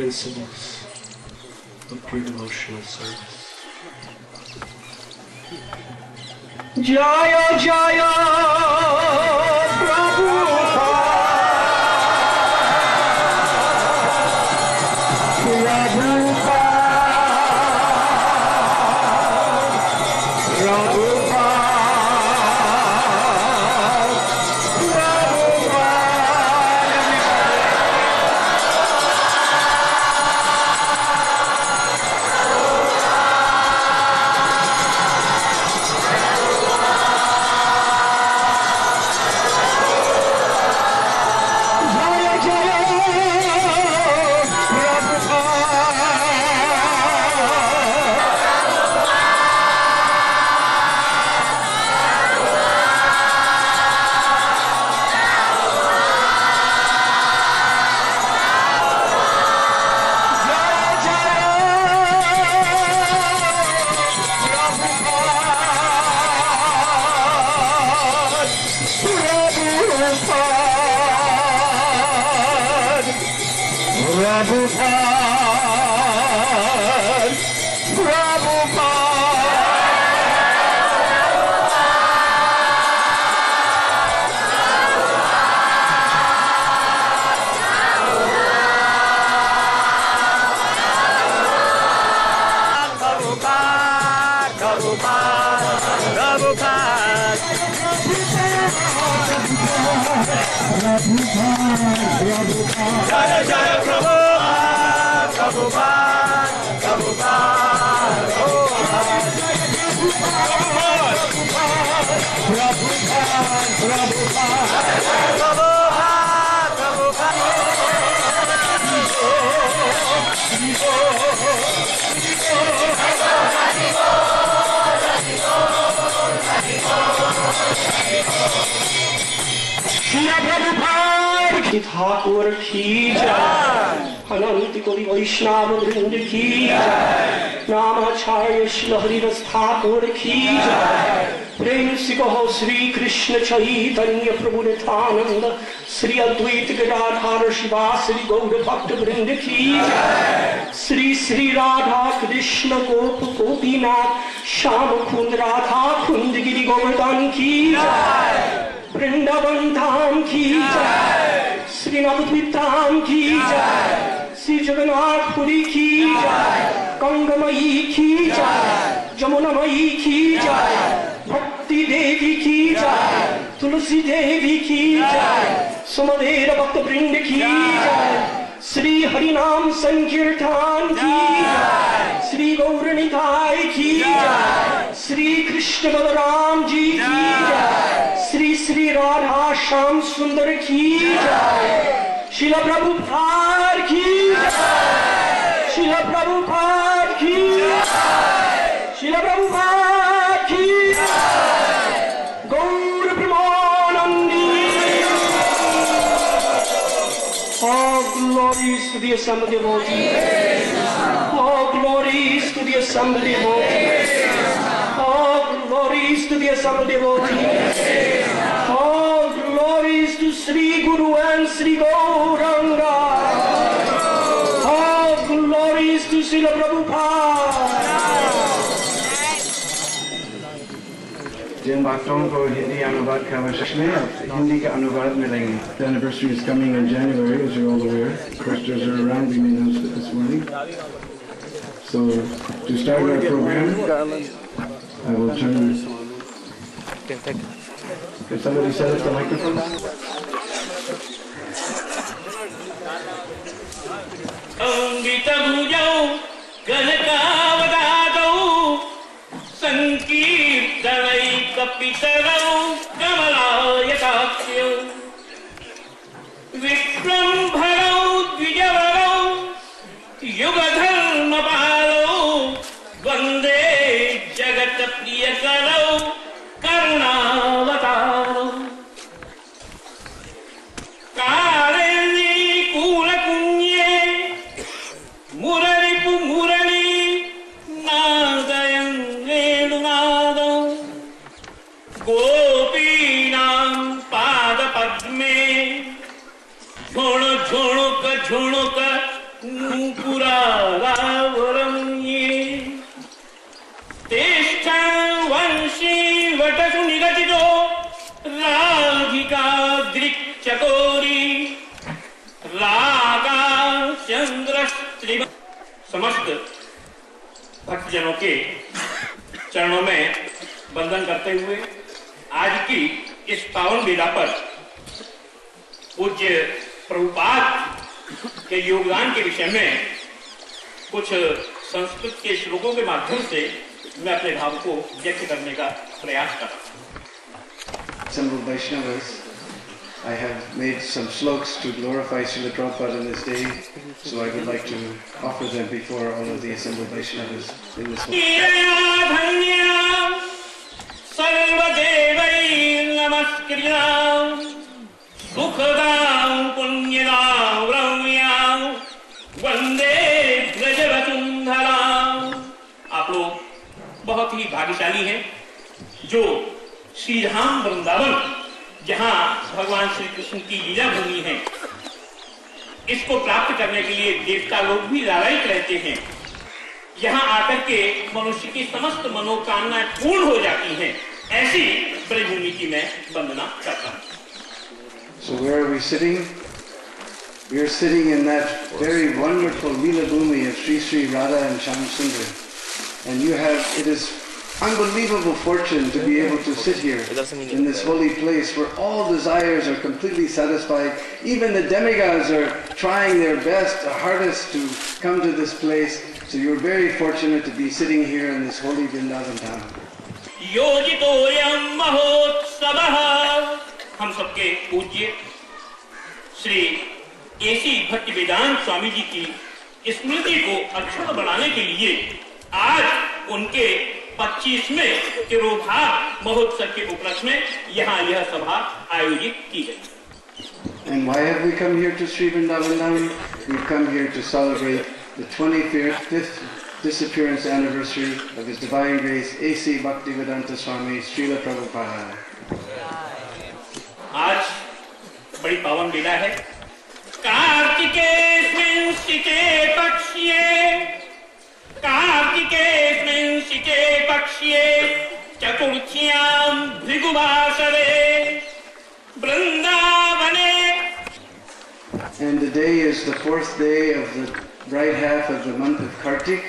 principles of pure devotional service. Jaya Jaya Prabhupada, Jaya Jaya Prabhupada, Prabhupada, Prabhupada, Thakur की जय, अनंत कोटि वैष्णव वृंद की जय, नामाचार्य श्री हरिदास ठाकुर की जय। प्रेम से कहो श्री कृष्ण चैतन्य प्रभु नित्यानंद श्री अद्वैत गदाधर शिवासरि गौर भक्त वृंद की जय। श्री श्री राधा कृष्ण गोप गोपीनाथ श्याम कुंद राधा कुंद गिरि गोवर्धन की जय। वृंदावन धाम की जय, श्री नवद्वीप धाम की जय, श्री जगन्नाथपुरी की जय, गंगमयी की जय, जमुनामयी की जय, भक्ति देवी की जय, तुलसी देवी की जय, सुमधुर भक्त वृंद की जय। श्री हरिनाम संकीर्तन की जय, श्री गौर निताय की जय, श्री कृष्ण बलराम जी की जय, श्री श्री राधा श्याम सुंदर की जय। श्रील प्रभुपाद की जय, श्रील प्रभुपाद की जय, श्रील प्रभुपाद की जय। गौर Premanandi. All glories to the assembled devotees. All glories to the assembled devotees. All glories to the assembled devotees. All glories to Sri Guru and Sri Gauranga. All glories to Srila Prabhupada. जिन बातों को हिंदी अनुवाद का आवश्यक में हिंदी के अनुवाद में लेंगे. The anniversary is coming in January, as you're all aware. Christians are around. We announced it this morning. So to start our program, I will turn. Can somebody set up the microphone? पितरौ कमलायताक्ष्यौ विक्रम्भरौ द्विजवरौ युगधर्मपालौ वन्दे जगत्प्रियकरौ करुणावतारौ कारेणीकूलकुञ्जे मुररिपु मुरली नादयन् वेणुनादौ गोपीनां पादपद्मे झुणुक झुणुक पुरारावरं ये तेष्ठां वंशी वटसु निगदितो राधिका दृक्चकोरी रागा चंद्रस्त्रिव। समस्त भक्तजनों के चरणों में वंदन करते हुए आज की इस पावन वेला पर पूज्य प्रभुपाद के योगदान के विषय में कुछ संस्कृत के श्लोकों के माध्यम से मैं अपने भाव को व्यक्त करने का प्रयास कर रहा हूँ। Assembled Vaishnavas, I have made some sloks to glorify Srila Prabhupada in this day, so I would like to offer them before all of the assembled Vaishnavas in this way. आप लोग बहुत ही भाग्यशाली हैं जो श्रीधाम वृंदावन, जहाँ भगवान श्री कृष्ण की लीला भूमि है, इसको प्राप्त करने के लिए देवता लोग भी लालायित रहते हैं। यहाँ आकर के मनुष्य की समस्त मनोकामनाएं पूर्ण हो जाती हैं। ऐसी ब्रजभूमि की मैं वंदना करता हूँ। So where are we sitting? We are sitting in that very wonderful Leela Bhumi of Sri Sri Radha and Shyam Sundar. And you have, it is unbelievable fortune to be able to sit here in this holy place where all desires are completely satisfied. Even the demigods are trying their best, the hardest to come to this place. So you're very fortunate to be sitting here in this holy Vrindavan town. योजितोऽयं महोत्सवः। हम सबके पूज्य Shri A C भक्ति वेदांत स्वामी जी की स्मृति को अक्षुण्ण बनाने के लिए आज उनके 25वें तिरोभाव महोत्सव के उपलक्ष्य में यहाँ यह सभा आयोजित की गई। And why have we come here to Sri Vrindavan Dham? We've come here to celebrate the 25th disappearance anniversary of His Divine Grace A.C. Bhaktivedanta Swami, Srila Prabhupada. आज बड़ी पावन वेला है। कार्तिकेस्मिन् शिके पक्ष्ये, कार्तिकेस्मिन् शिके पक्ष्ये, चतुर्थ्यां भृगुवासरे वृंदावने। And today is the 4th day of the bright half of the month of Kartik,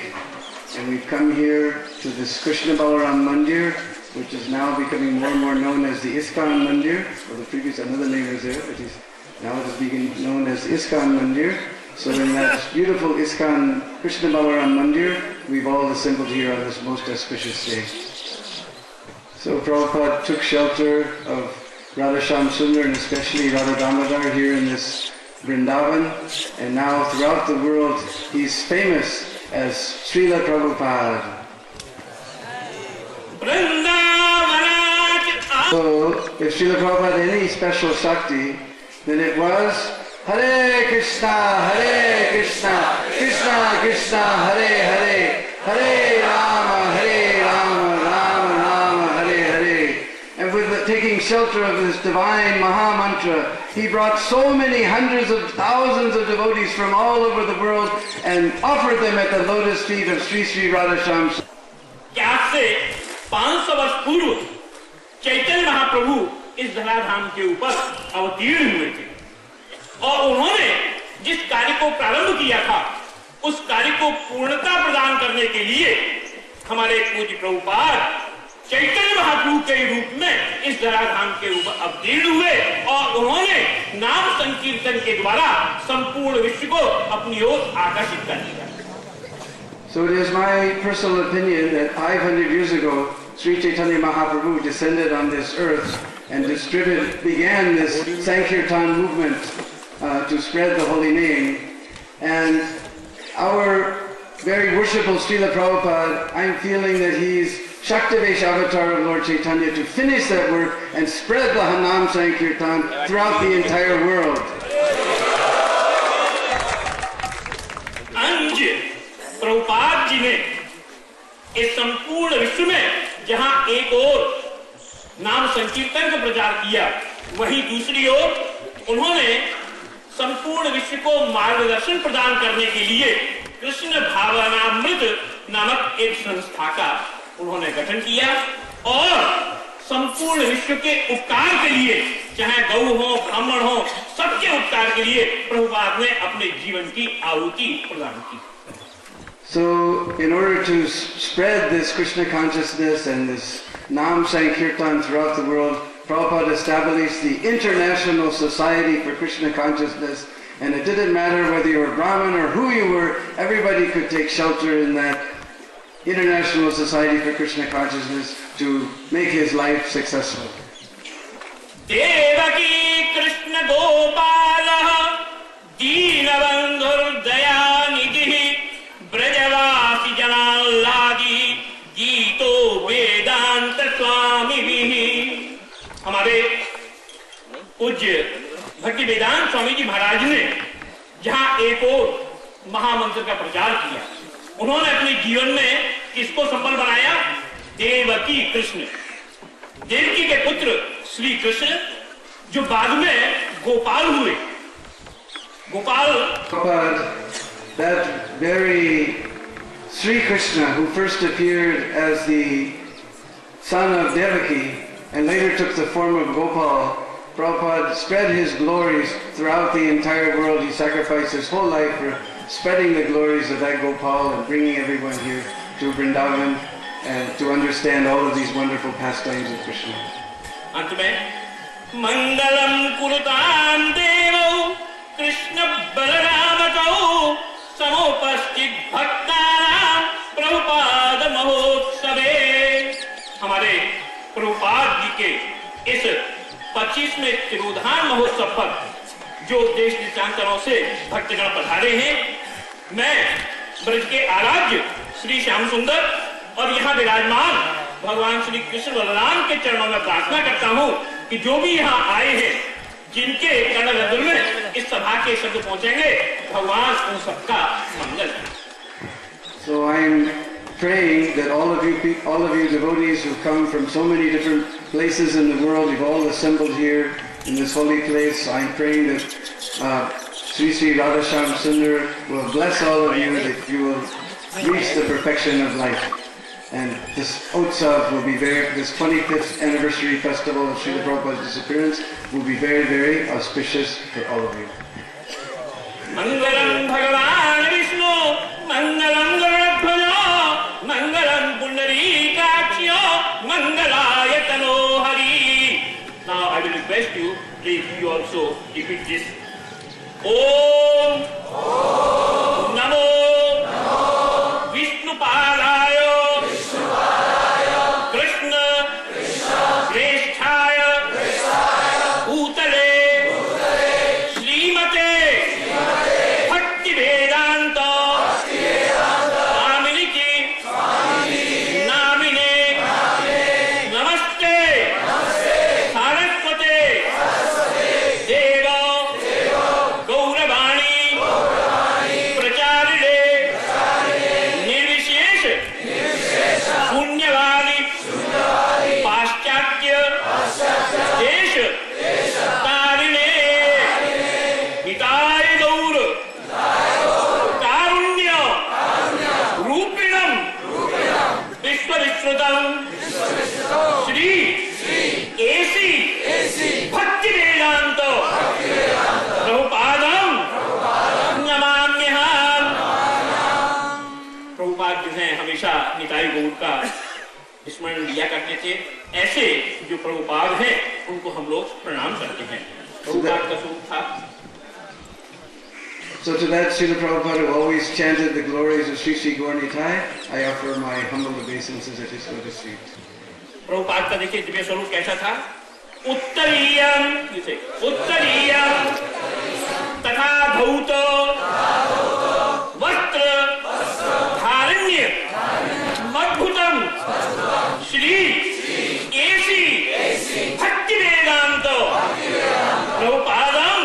and we've come here to this Krishna Balaram Mandir, which is now becoming more and more known as the ISKCON Mandir. Well, the previous another name was there, but now it is being known as ISKCON Mandir. So in that beautiful ISKCON Krishna Balaram Mandir, we've all assembled here on this most auspicious day. So Prabhupada took shelter of Radha Shyam Sundar and especially Radha Damodar here in this Vrindavan, and now throughout the world he's famous as Srila Prabhupada. So if Srila Prabhupada had any special Shakti, then it was Hare Krishna, Krishna Krishna, Hare Hare, Hare Rama, Rama Rama, Hare Hare. And with taking shelter of this divine Maha Mantra, he brought so many hundreds of thousands of devotees from all over the world and offered them at the lotus feet of Sri Sri Radha Shyam. 500 वर्ष पूर्व चैतन्य महाप्रभु इस धराधाम के ऊपर अवतीर्ण हुए थे और उन्होंने जिस कार्य को प्रारंभ किया था उस कार्य को पूर्णता प्रदान करने के लिए हमारे पूज्य प्रभुपाद चैतन्य महाप्रभु के रूप में इस धराधाम के ऊपर अवतीर्ण हुए और उन्होंने नाम संकीर्तन के द्वारा संपूर्ण विश्व को अपनी ओर आकर्षित कर दिया। So it is my personal opinion that 500 years ago, Sri Caitanya Mahaprabhu descended on this earth and began this Sankirtan movement to spread the holy name. And our very worshipful Srila Prabhupada, I'm feeling that he's Shaktivesh avatar of Lord Chaitanya to finish that work and spread the Hanam Sankirtan throughout the entire world. Prabhupada ji ने इस संपूर्ण विश्व में जहां एक ओर नाम संकीर्तन का प्रचार किया, वहीं दूसरी ओर उन्होंने संपूर्ण विश्व को मार्गदर्शन प्रदान करने के लिए कृष्ण भावनामृत नामक एक संस्था का उन्होंने गठन किया और संपूर्ण विश्व के उपकार के लिए, चाहे गौ हो ब्राह्मण हो, सबके उपकार के लिए प्रभुपाद ने अपने जीवन की आहुति प्रदान की। So, in order to spread this Krishna consciousness and this Nam Sankirtan throughout the world, Prabhupada established the International Society for Krishna Consciousness, and it didn't matter whether you were Brahmin or who you were, everybody could take shelter in that International Society for Krishna Consciousness to make his life successful. Devaki Krishna Gopal Deena Bandhu Dayanidhi Brajavasi Janallagi Gito Vedanta Swami Vihi। हमारे पूज्य भक्ति वेदांत स्वामी जी महाराज ने जहाँ एक और महामंत्र का प्रचार किया, उन्होंने अपने जीवन में किसको संपन्न बनाया? देवकी कृष्ण, देवकी के पुत्र श्री कृष्ण, जो बाद में गोपाल हुए। Gopal, that very Sri Krishna who first appeared as the son of Devaki and later took the form of Gopal, Prabhupada spread his glories throughout the entire world. He sacrificed his whole life for spreading the glories of that Gopal and bringing everyone here to Vrindavan and to understand all of these wonderful pastimes of Krishna. अंत में मंगलम कुरुताम देवो कृष्ण बलरामकौ समोपस्थित भक्तानां प्रभुपाद महोत्सवे। हमारे प्रभुपाद जी के इस 25वें तिरोधान महोत्सव पर जो देश देशांतरों से भक्तगण पधारे हैं, मैं ब्रज के आराध्य श्री श्याम सुंदर और यहाँ विराजमान भगवान श्री कृष्ण बलराम के चरणों में प्रार्थना करता हूँ कि जो भी यहाँ आए हैं, जिनके कर्णरंध्र में इस सभा के शब्द पहुँचेंगे, भगवान उन सबका मंगल करे। So I'm praying that all of you devotees who come from so many different places in the world, you've all assembled here in this holy place. I'm praying that Sri Sri Radhasham Sundar will bless all of you, that you will reach the perfection of life. And this Utsav will be this 25th anniversary festival of Srila Prabhupada's disappearance will be very, very auspicious for all of you. Mangalam Bhagavan Vishnu, Mangalam Garudaധ്വജോ, Mangalam Pundarikakshyo, Mangalayatano Hari. Now I will request you, please you also repeat this. Om Namo Vishnu Padaya Krishna Shreshthaya Bhutale Srimate Bhakti Vedanta Swaminiki Namine Namaste Saraswate Deva Gauravani Pracharine Nirvishesh Punyavani Paschatya Desh Tarine Nitai Gaur Karunya Rupinam Vishwa Vishrutam Shri A.C. Bhakti Vedanta Prabhupadam Namamyaham। Prabhupada जो हैं हमेशा निताई गौर का स्मरण लिया करते थे। ऐसे जो प्रभुपाद हैं उनको हम लोग प्रणाम करते हैं। प्रभुपाद का स्वरूप था। So to that Srila Prabhupada who always chanted the glories of Sri Sri Gaur Nitai, I offer my humble obeisances at his lotus feet. Prabhupada का देखिए दिव्य स्वरूप कैसा था। उत्तरीयम तथा धौत वस्त्र धारण्य मद्भुतम श्री एसी भक्ति वेदांत प्रभुपादम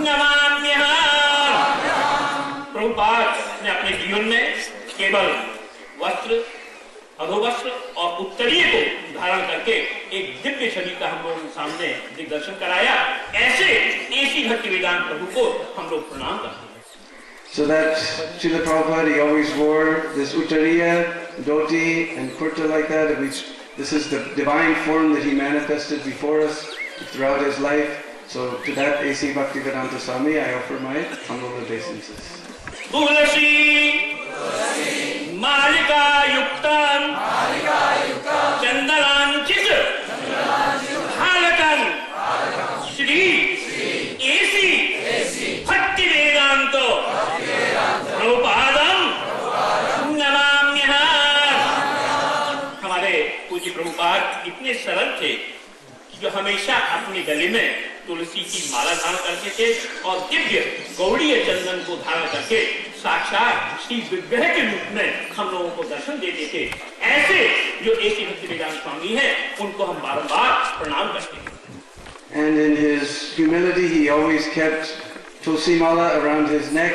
नमाम्यहम्। प्रभुपाद ने अपने जीवन में केवल वस्त्र अधोवस्त्र और उत्तरीय को धारण करके एक दिव्य छवि का हम लोगों के सामने दिग्दर्शन कराया। ऐसे ऐसी भक्ति वेदांत प्रभु को हम लोग प्रणाम करते हैं। So that Srila Prabhupada, he always wore this uttariya, dhoti and kurta like that, which this is the divine form that he manifested before us throughout his life. So to that A.C. Bhaktivedanta Swami, I offer my humble obeisances. तुलसी मालिका युक्तम चंदनांचित हालकन Shri A C भक्ति वेदांत प्रभुपादम नमाम्यहम्। हमारे पूज्य प्रभुपाद इतने सरल थे जो हमेशा अपने गले में तुलसी की माला धारण करते थे और दिव्य गौड़ीय चंदन को धारण करके साक्षात श्री विग्रह के रूप में हम लोगों को दर्शन देते थे। ऐसे जो ऐसी भक्ति वेदांत स्वामी हैं उनको हम बारंबार प्रणाम करते हैं। And in his humility, he always kept tulsi mala around his neck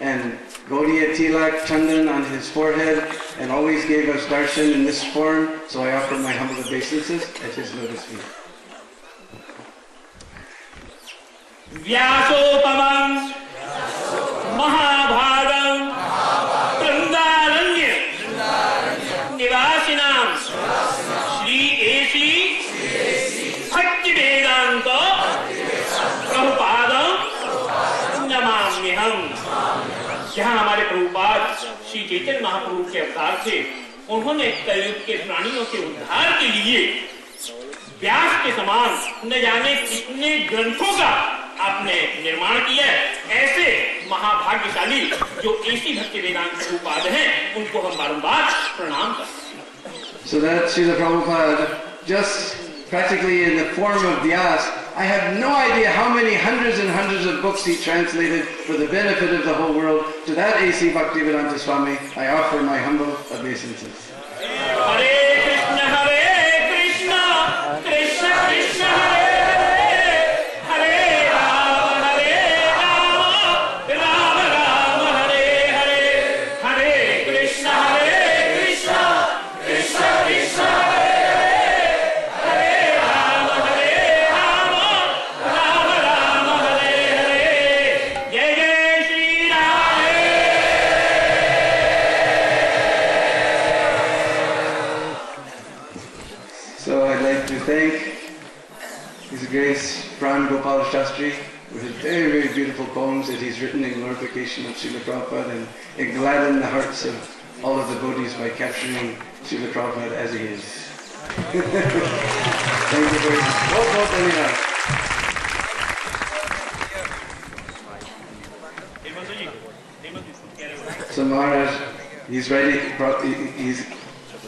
and Gaudiya tilak chandan on his forehead, and always gave us darshan in this form. So I offer my humble obeisances at his lotus feet. व्यासोपमं महाभागं वृंदारण्य निवासिनां Shri A C Bhaktivedanta प्रभुपादं नमाम्यहम्। जहाँ हमारे प्रभुपाद श्री चैतन्य महाप्रभु के अवतार थे, उन्होंने कलयुग के प्राणियों के उद्धार के लिए व्यास के समान न जाने कितने ग्रंथों का आपने निर्माण किया है। ऐसे महाभाग्यशाली जो ऐसी भक्ति वेदांत प्रभुपाद हैं उनको हम बारंबार प्रणाम करते हैं। So that Srila Prabhupada, just practically in the form of Vyasa, I have no idea how many hundreds and hundreds of books he translated for the benefit of the whole world. To that A.C. Bhaktivedanta Swami, I offer my humble obeisances. Hare Krishna, Krishna Krishna Hare Thank His Grace Gopal Sastri with his very, very beautiful poems that he's written in glorification of Srila Prabhupada and gladden the hearts of all of the devotees by capturing Srila Prabhupada as he is. Thank you very much. So Maharaj, he's writing,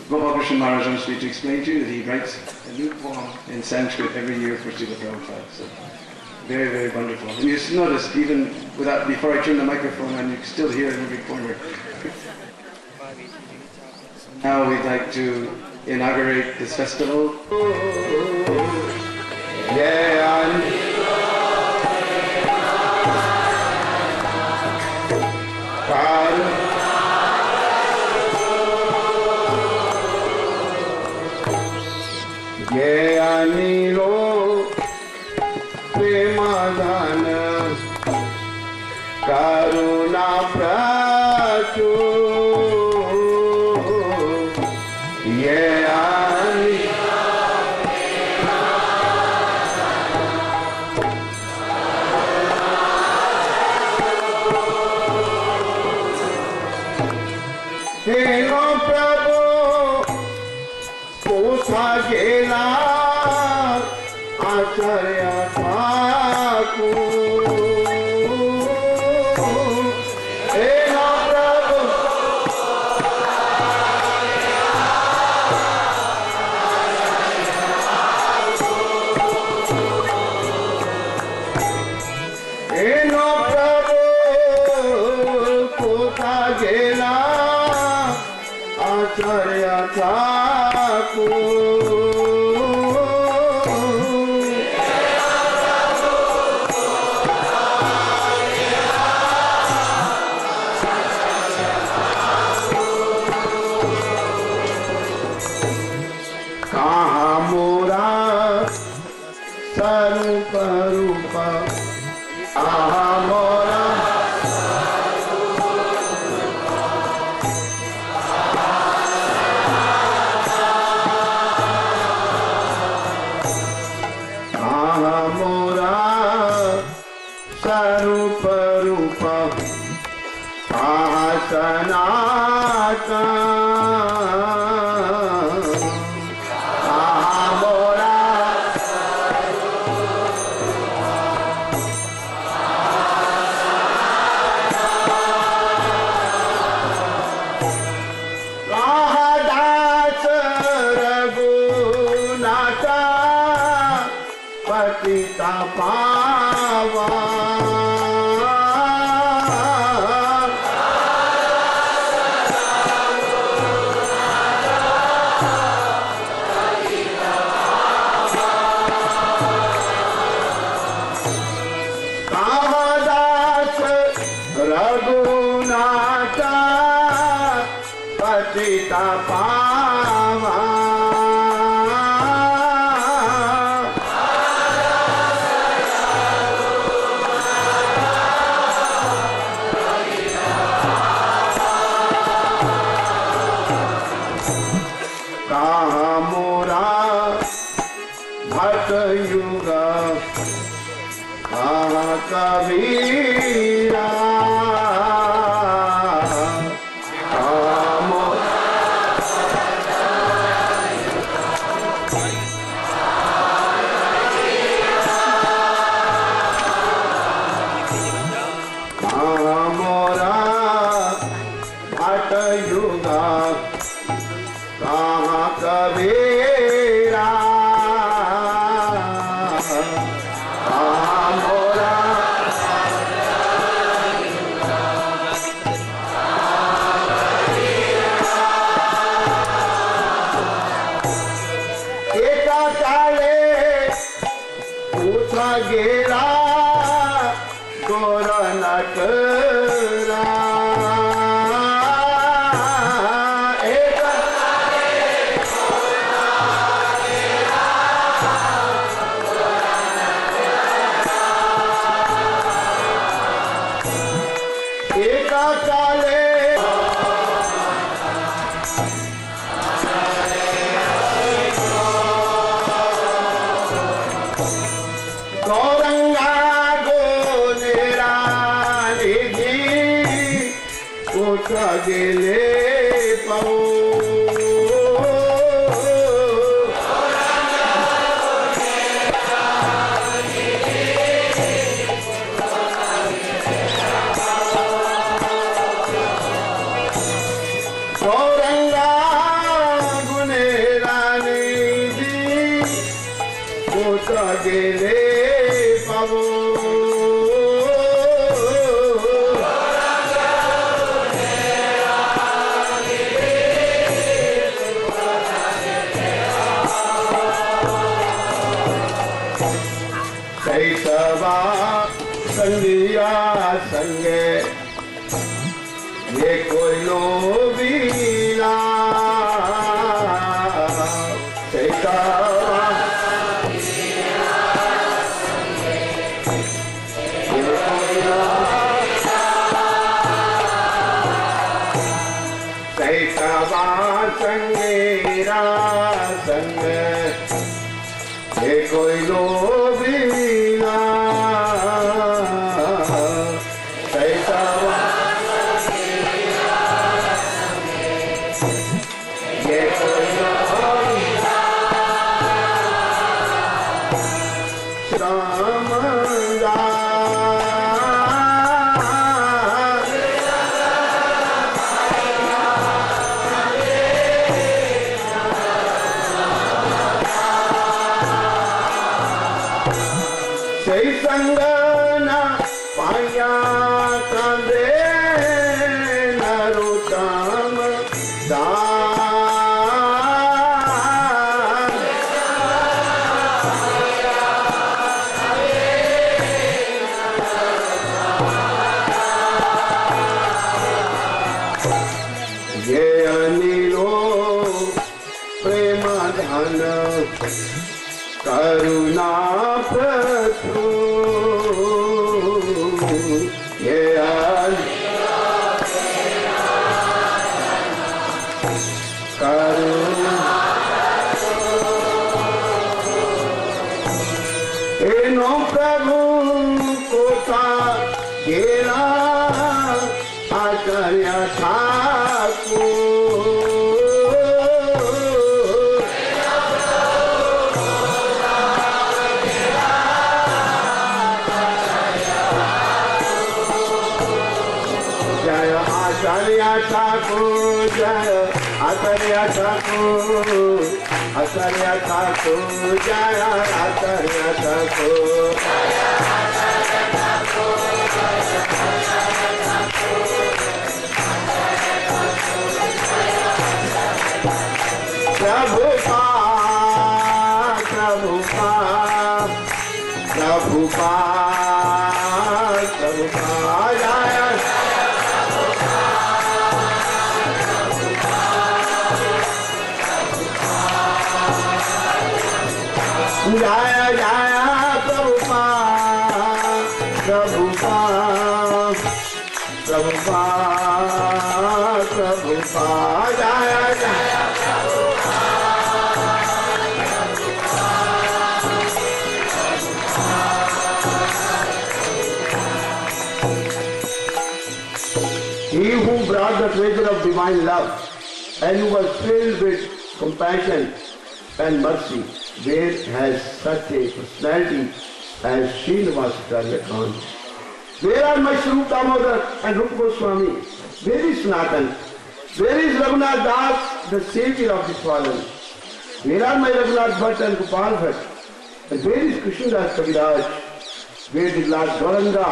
Gopal Krishna Maharaj wants me to explain to you that he writes a new poem in Sanskrit every year for Srila Prabhupada. So very, very wonderful. And you notice, even before I turn the microphone on, you can still hear in every corner. Now we'd like to inaugurate this festival. कहाँ मोरा स्वरूप रूप कहाँ मोरा कहाँ मोरा स्वरूप रूप कहाँ सनातन पतिता पावा कामदास रघुनाथ पतिता पावा कबीरा मोरा भट युगा कहाँ कबीरा गेरा गोरा नटरा एक काले गौरंगा गोनेरा निधि उठ गेले पाओ गौरंगा गुनेरा निधि उठ गेले पाओ कैसवा संगिया संगे ये कोई लोबीला कैसवा संगेरा संग ये कोई लोबीला ये कोई लोबीला श्यामदा सही संगना पाया कांदे नरोत्तम दान ये अनिलो प्रेमा धन करुणा प्रभु ये करुणा एनो प्रभु कोता गेरा आचार्य ठाकुर जय आचार्य ठाकुर जय आचार्य ठाकुर आचार्य ठाकुर जय आचार्य Thakur Prabhupada, Prabhupada, Prabhupada, Prabhupada, Jaya Jaya Prabhupada, Prabhupada, Prabhupada, Prabhupada, Jaya Jaya. He who brought the treasure of divine love and who was filled with compassion and mercy, where has such a personality as Srila Khan? Where are my Swarup Damodar and Rupa Goswami? Where is Sanatan? Where is Raghunath Das, the savior of the fallen? Where are my Raghunath Bhatt and Gopal Bhatt? And where is Krishnadas Kaviraj? Where did Lord Gauranga,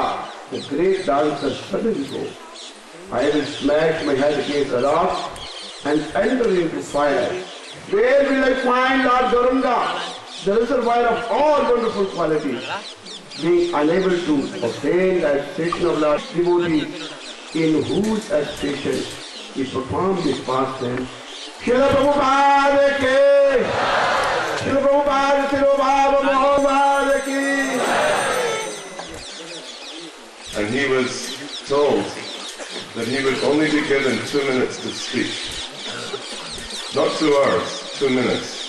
the great dancer, suddenly go? I will smash my head against a rock and enter into fire. Where will I find Lord Gauranga, the reservoir of all wonderful qualities, being unable to obtain the association of Lord devotee, in whose association he performed his pastime? Srila Prabhupada ki, Srila Prabhupada Srila Maharaj ki. And he was told that he would only be given 2 minutes to speak. Not 2 hours, 2 minutes.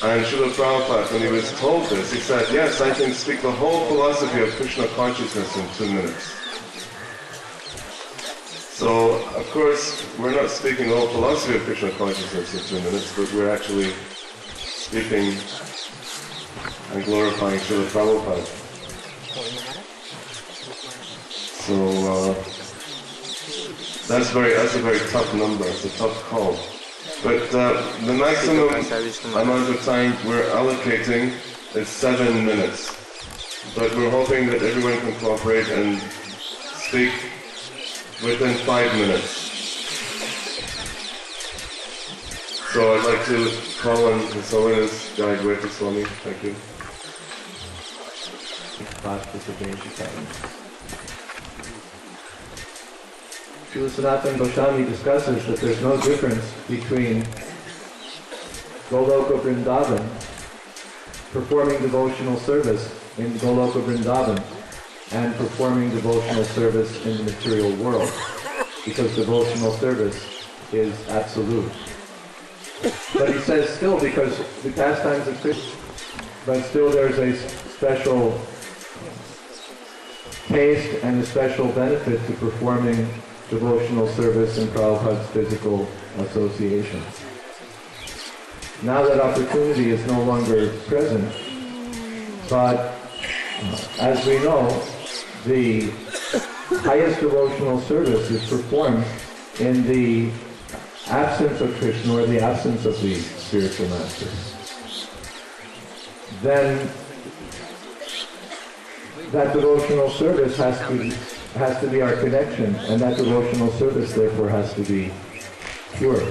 And Srila Prabhupada, when he was told this, he said, yes, I can speak the whole philosophy of Krishna consciousness in 2 minutes. So, of course, we're not speaking the whole philosophy of Krishna consciousness in 2 minutes, but we're actually speaking and glorifying Srila Prabhupada. So, that's a very tough number, it's a tough call. But the maximum amount of time we're allocating is 7 minutes. But we're hoping that everyone can cooperate and speak within 5 minutes. So I'd like to call on His Holiness Vyasa Swami. Thank you. Srila Sanatana Goswami discusses that there's no difference between Goloka Vrindavan, performing devotional service in Goloka Vrindavan, and performing devotional service in the material world, because devotional service is absolute. But he says still, because the pastimes of Krishna, but still there's a special taste and a special benefit to performing devotional service in Prabhupada's physical association. Now that opportunity is no longer present, but as we know, the highest devotional service is performed in the absence of Krishna or the absence of the spiritual masters. Then that devotional service has to be our connection, and that devotional service therefore has to be pure.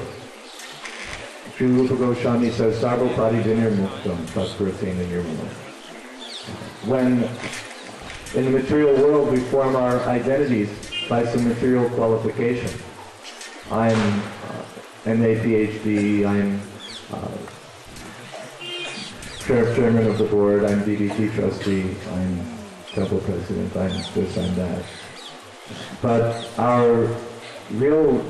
Sri Rupa Goswami says, Sarvapadi Vinir Muktam Tatpratena Nirmala. When in the material world we form our identities by some material qualification. I'm MA, PhD, I'm chairman of the board, I'm DDT trustee, I'm temple president, I'm this, I'm that. But our real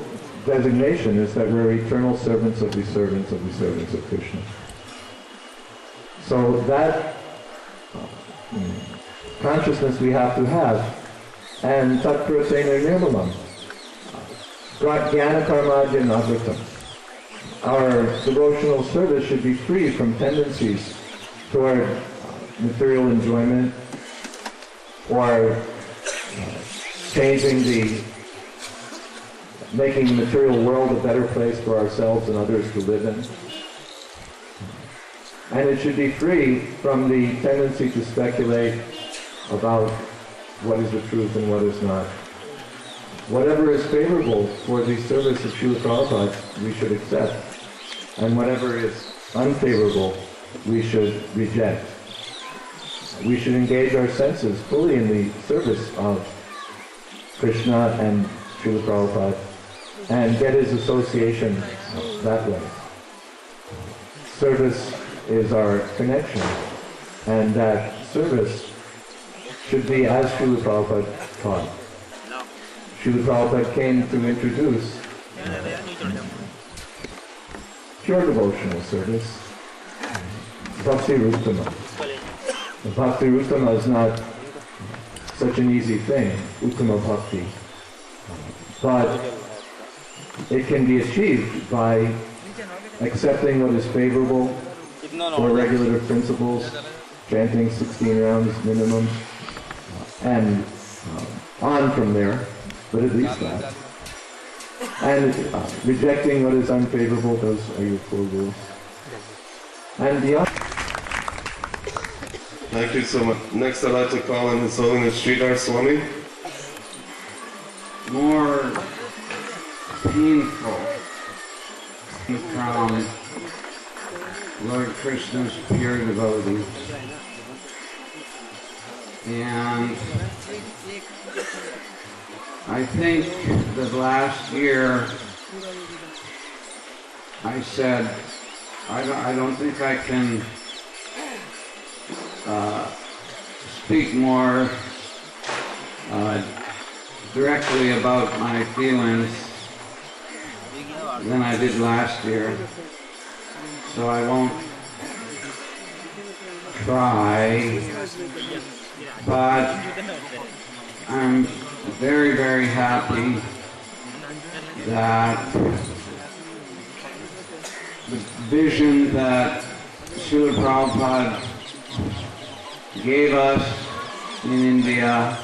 designation is that we're eternal servants of the servants of the servants of Krishna. So that consciousness we have to have. And tatprasena nirmalam. Jnana karmaja navritam. Our devotional service should be free from tendencies toward material enjoyment or making the material world a better place for ourselves and others to live in. And it should be free from the tendency to speculate about what is the truth and what is not. Whatever is favorable for the service of Srila Prabhupada, we should accept. And whatever is unfavorable, we should reject. We should engage our senses fully in the service of Krishna and Srila Prabhupada and get his association that way. Service is our connection, and that service should be as Srila Prabhupada taught. Srila Prabhupada came to introduce pure devotional service, Bhakti Ruttama. Bhakti Ruttama is not such an easy thing, Uttama Bhakti, but it can be achieved by accepting what is favorable for regulative principles, chanting 16 rounds minimum, and on from there, but at least that. And rejecting what is unfavorable, those are your 4 rules. And beyond. Thank you so much. Next I'd like to call on His Holiness Sridhar Swami. More painful from Lord Krishna's pure devotees. And I think that last year I said, I don't think I can speak more directly about my feelings than I did last year. So I won't try, but I'm very, very happy that the vision that Srila Prabhupada gave us in India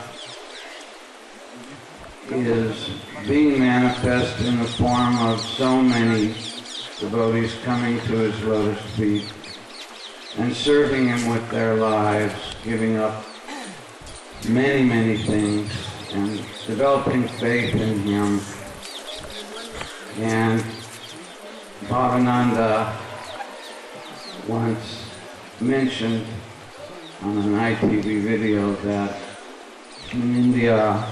is being manifest in the form of so many devotees coming to his lotus feet and serving him with their lives, giving up many, many things and developing faith in him. And Bhavananda once mentioned on an ITV video that in India,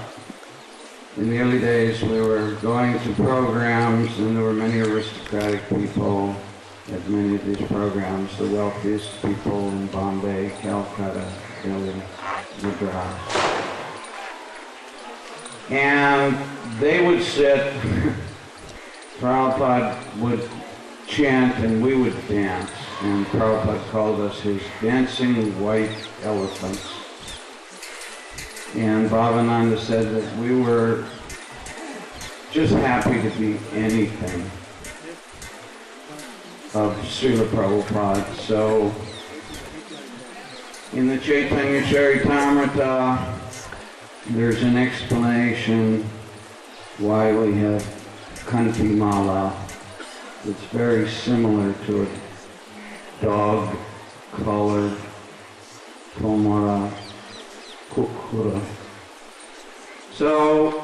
in the early days, we were going to programs and there were many aristocratic people at many of these programs, the wealthiest people in Bombay, Calcutta, Delhi, Madras. And they would sit, Prabhupada would chant and we would dance, and Prabhupada called us his dancing white elephants. And Bhavananda said that we were just happy to be anything of Srila Prabhupada. So in the Caitanya Charitamrita, there's an explanation why we have Kanti Mala. It's very similar to a dog-colored Tomara Kukura. So,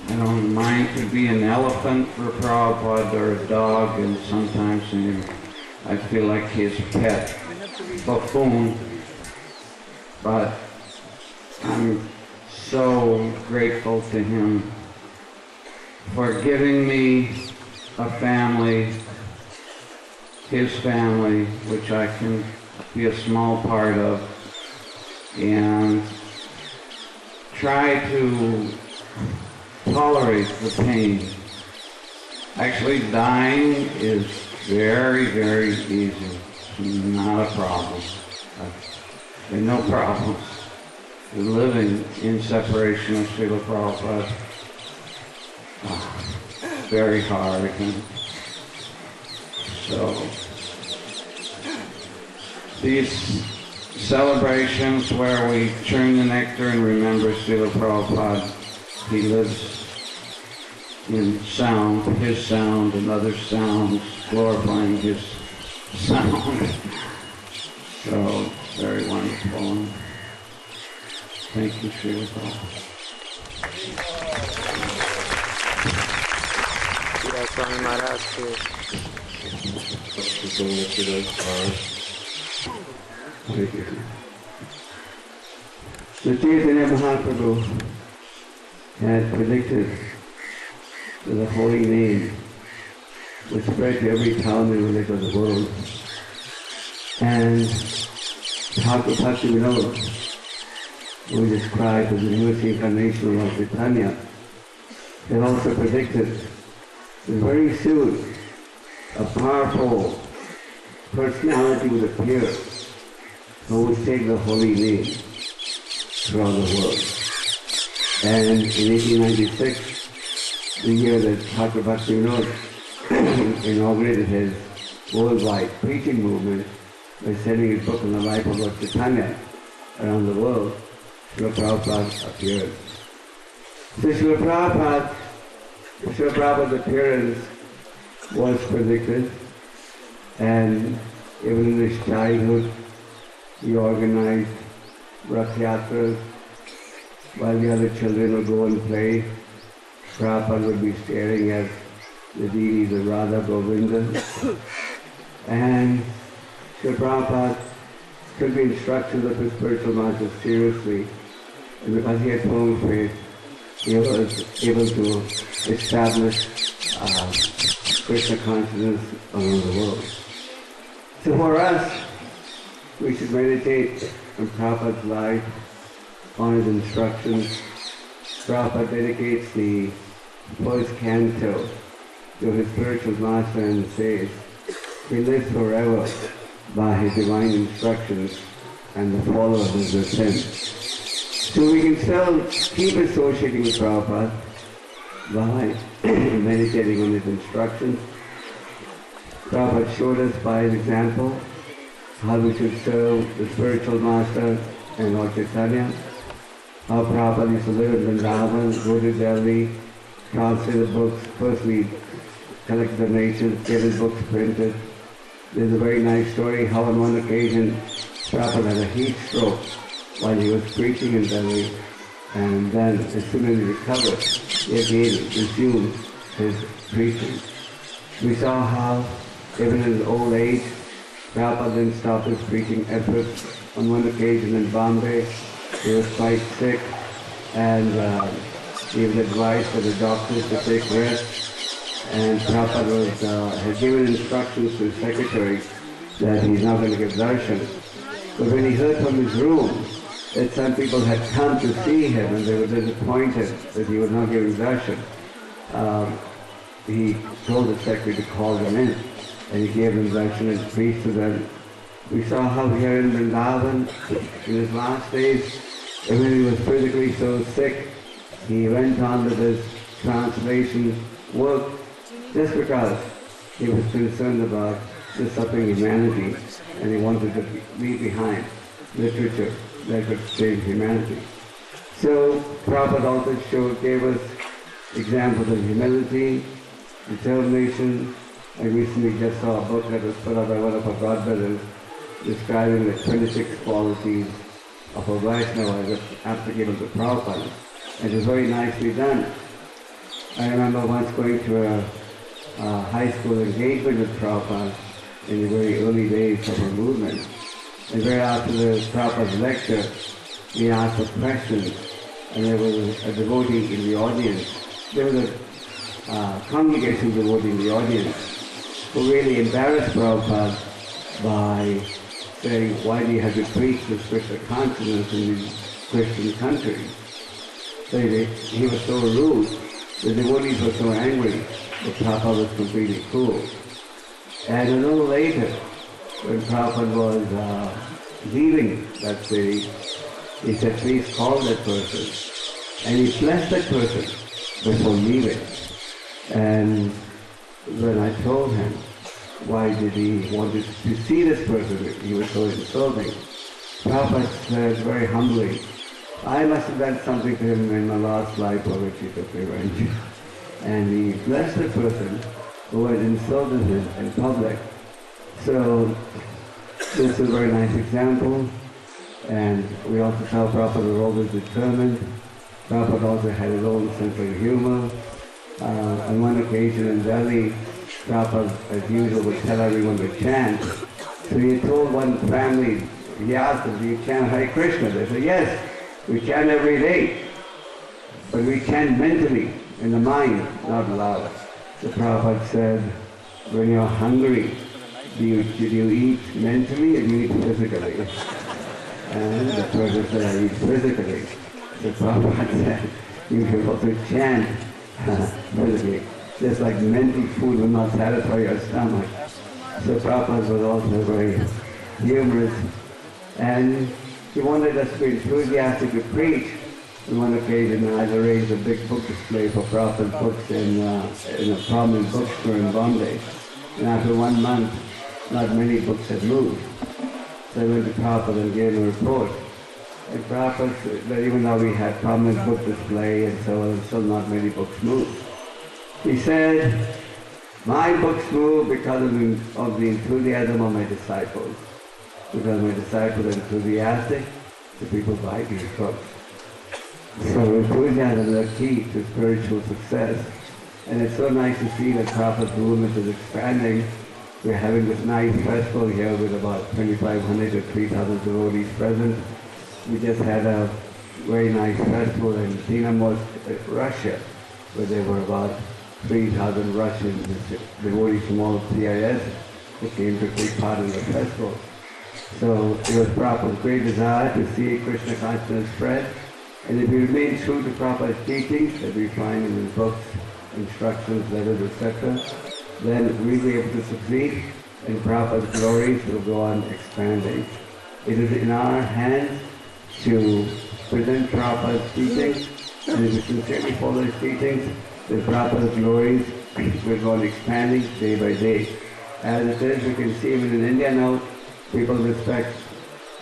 I don't mind to be an elephant for Prabhupada or a dog, and sometimes I feel like his pet buffoon, but I'm so grateful to him for giving me a family, his family, which I can be a small part of, and try to tolerate the pain. Actually, dying is very, very easy. Not a problem. There's no problems. Living in separation of Srila Prabhupada, very hard. And so, these celebrations where we churn the nectar and remember Srila Prabhupada, he lives in sound, his sound and other sounds, glorifying his sound. So, very wonderful. Thank you, Srila Prabhupada. Swami Maharaj Thank you. The Caitanya Mahaprabhu had predicted that the holy name would spread to every town and village of the world. And Bhakti who is described as the newest incarnation of Caitanya, had also predicted that very soon a powerful personality would appear who would take the holy name throughout the world. And in 1896, the year that Bhakti inaugurated his worldwide preaching movement by sending his book on the life of Lord Caitanya around the world, Srila Prabhupada appeared. So Srila Prabhupada's appearance was predicted, and even in his childhood, he organized Rath Yatras. While the other children would go and play, Prabhupada would be staring at the deities of Radha Govinda. And Srila Prabhupada took the instructions of his spiritual master seriously, and because he had firm faith, he was able to establish Krishna consciousness around the world. So for us, we should meditate on Prabhupada's life, on his instructions. Prabhupada dedicates the first canto to his spiritual master and says, he lives forever by his divine instructions and the followers of him. So we can still keep associating with Prabhupada by meditating on his instructions. Prabhupada showed us by his example how we should serve the spiritual master and Lord Caitanya, how Prabhupada used to live in Vrindavan, go to Delhi, translate the books, firstly collect donations, get his books printed. There's a very nice story how on one occasion Prabhupada had a heat stroke while he was preaching in Delhi, and then as soon as he recovered, he again resumed his preaching. We saw how even in his old age, Prabhupada then stopped his preaching efforts. On one occasion in Bombay, he was quite sick, and he was advised by the doctors to take rest, and Prabhupada had given instructions to his secretary that he's not going to give darshan. But when he heard from his room that some people had come to see him and they were disappointed that he was not giving darshan, he told the secretary to call them in, and he gave them darshan and preached to them. We saw how here in Vrindavan, in his last days, when he was physically so sick, he went on with his translation work just because he was concerned about the suffering humanity, and he wanted to leave behind literature that could save humanity. So Prabhupada also gave us examples of humility, determination. I recently just saw a book that was put out by one of our godbrothers describing the 26 qualities of a Vaishnava as applicable to Prabhupada. It was very nicely done. I remember once going to a high school engagement with Prabhupada in the very early days of our movement. And right after the Prabhupada's lecture, he asked a question, and there was a devotee in the audience. There was a congregation devotee in the audience who really embarrassed Prabhupada by saying, why do you have to preach this Krishna consciousness in these Christian countries? So he was so rude, the devotees were so angry that Prabhupada was completely cool. And a little later, when Prabhupada was leaving that city, he said, please call that person. And he blessed that person before leaving. And when I told him, why did he want to see this person? He was so insulting. Prabhupada said very humbly, I must have done something to him in my last life for which he took revenge. And he blessed the person who had insulted him in public. So this is a very nice example. And we also tell Prabhupada was always determined. Prabhupada also had his own sense of humor. On one occasion in Delhi, Prabhupada, as usual, would tell everyone to chant. So he told one family, he asked them, do you chant Hare Krishna? They said, yes, we chant every day. But we chant mentally, in the mind, not loud. So Prabhupada said, when you're hungry, do you eat mentally or do you eat physically? And the person said, I eat physically. So Prabhupada said, you should also chant physically. Just like mental food will not satisfy your stomach. So Prabhupada was also very humorous. And he wanted us to be enthusiastic to preach. On one occasion, I arranged a big book display for Prabhupada's books in a prominent bookstore in Bombay. And after 1 month, not many books had moved. So I went to Prabhupada and gave him a report. And Prabhupada said that even though we had prominent book display and so on, still not many books moved. He said, my books move because of the enthusiasm of my disciples. Because my disciples are enthusiastic, the people buy these books. So enthusiasm is the key to spiritual success. And it's so nice to see that Prabhupada's movement is expanding. We're having this nice festival here with about 2,500 to 3,000 devotees present. We just had a very nice festival in Deena, Russia, where there were about 3,000 Russians, devotees from all CIS, who came to take part in the festival. So it was Prabhupada's great desire to see Krishna consciousness spread. And if we remain true to Prabhupada's teachings that we find in his books, instructions, letters, etc., then we'll be able to succeed and Prabhupada's glories will go on expanding. It is in our hands to present Prabhupada's teachings, and if we sincerely follow his teachings, then Prabhupada's glories will go on expanding day by day. As it is, we can see even in India now, people respect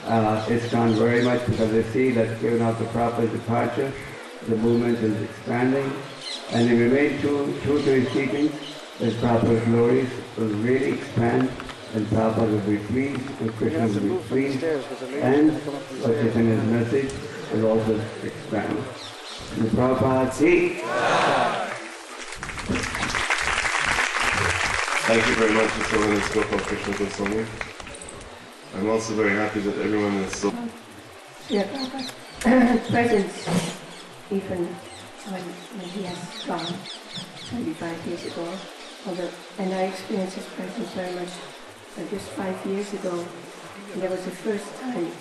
ISKCON very much because they see that given after Prabhupada's departure, the movement is expanding, and if we remain true to his teachings, then Prabhupada's glories will really expand, and Prabhupada will be pleased, and Krishna will be pleased, and Chaitanya's message will also expand. And Prabhupada see. Thank you very much, His Holiness Gopal Krishna Goswami. I'm also very happy that everyone is so... Yeah, Prabhupada's presence, even when he has gone 25 years ago, and I experienced his presence very much just 5 years ago. And that was the first time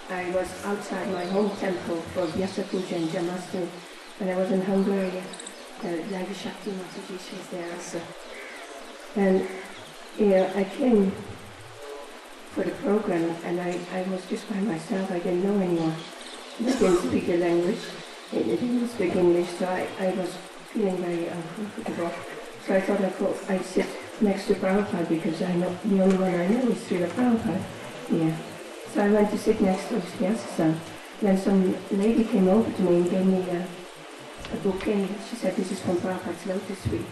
I was outside my home temple for Vyasa Puja and Jamashtami. When I was in Hungary, Lady Shakti Mataji was there also. And I came for the program, and I was just by myself. I didn't know anyone. I didn't speak the language. I didn't speak English, so I was feeling very uncomfortable. So I thought I'd sit next to Prabhupada because I know the only one I know is Srila Prabhupada. Yeah. So I went to sit next to Vyasa. Then some lady came over to me and gave me a bouquet. She said, this is from Prabhupada's lotus tree.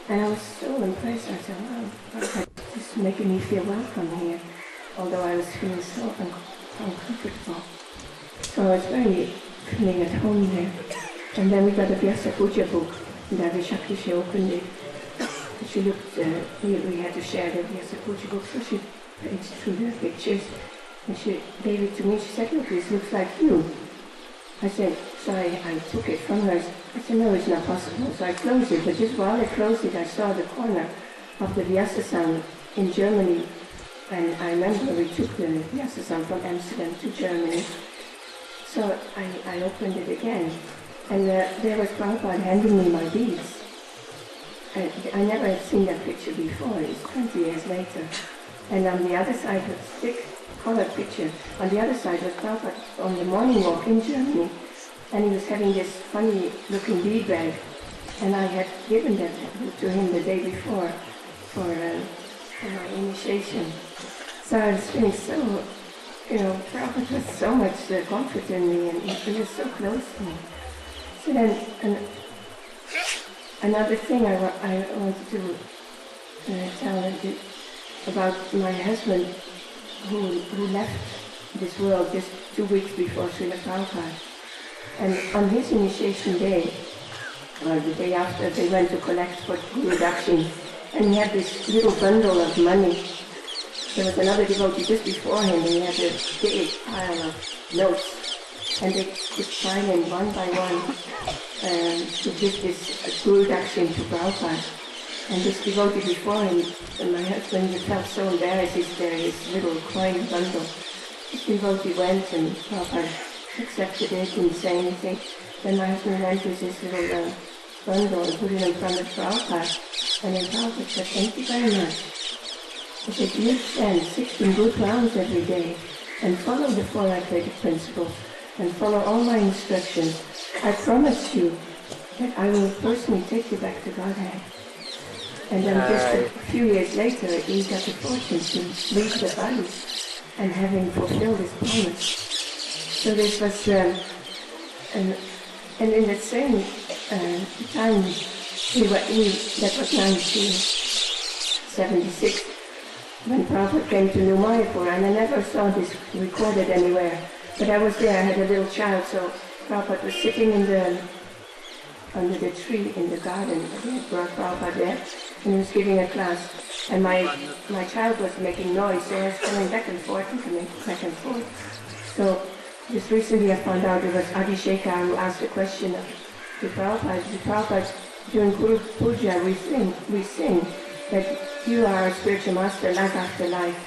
And I was so impressed. I said, wow, Prabhupada is making me feel welcome here, although I was feeling so uncomfortable. So I was very feeling at home there. And then we got a Vyasa Puja book, and Lady Shakti, she opened it. And she looked, we had to share the Vyasa Puja book, so she paged through the pictures. And she gave it to me. She said, look, this looks like you. I said, So I took it from her. I said, no, it's not possible. So I closed it, but just while I closed it, I saw the corner of the Vyasa in Germany. And I remember we took the Vyasa from Amsterdam to Germany. So I opened it again. And there was Prabhupada handing me my beads. I never had seen that picture before. It was 20 years later. And on the other side was a thick colored picture. On the other side was Prabhupada on the morning walk in Germany. And he was having this funny looking bead bag. And I had given that to him the day before for my initiation. So I was feeling so, Prabhupada was so much comfort in me, and he was so close to me. So then, another thing I wanted to tell you about my husband, who left this world just 2 weeks before Srila Prabhupada. And on his initiation day, or the day after, they went to collect for Guru Dakshin, and he had this little bundle of money. There was another devotee just before him, and he had a big pile of notes. And they just piled in one by one to give this Guru Dakshin to Prabhupada. And this devotee before him, and my husband felt so embarrassed, his little coin bundle. This devotee went, and Prabhupada accepted it, didn't say anything. Then my husband went with his little bundle and put it in front of Prabhupada. And then Prabhupada said, thank you very much. He said, you stand 16 good rounds every day and follow the 4 athletic principles and follow all my instructions. I promise you that I will personally take you back to Godhead. And then just a few years later, he got the fortune to leave the body and having fulfilled his promise. So this was, and in that same time, that was 1976, when Prabhupada came to New Mayapur, and I never saw this recorded anywhere. But I was there, I had a little child, so Prabhupada was sitting under the tree in the garden. He had brought Prabhupada there, and he was giving a class. And my child was making noise, so I was coming back and forth and coming back and forth. So just recently I found out it was Adhishekar who asked a question to Prabhupada. Prabhupada, during Guru Puja, we sing that you are a spiritual master, life after life.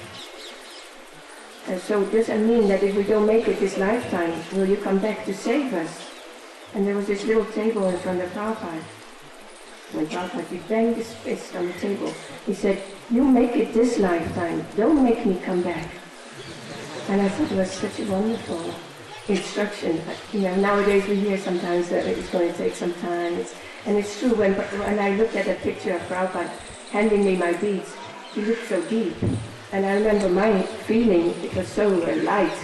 And so does that mean that if we don't make it this lifetime, will you come back to save us? And there was this little table in front of Prabhupada. When Prabhupada, he banged his fist on the table. He said, you make it this lifetime, don't make me come back. And I thought it was such a wonderful instruction. Nowadays we hear sometimes that it's going to take some time. And it's true, when I looked at a picture of Prabhupada handing me my beads, he looked so deep. And I remember my feeling, it was so light.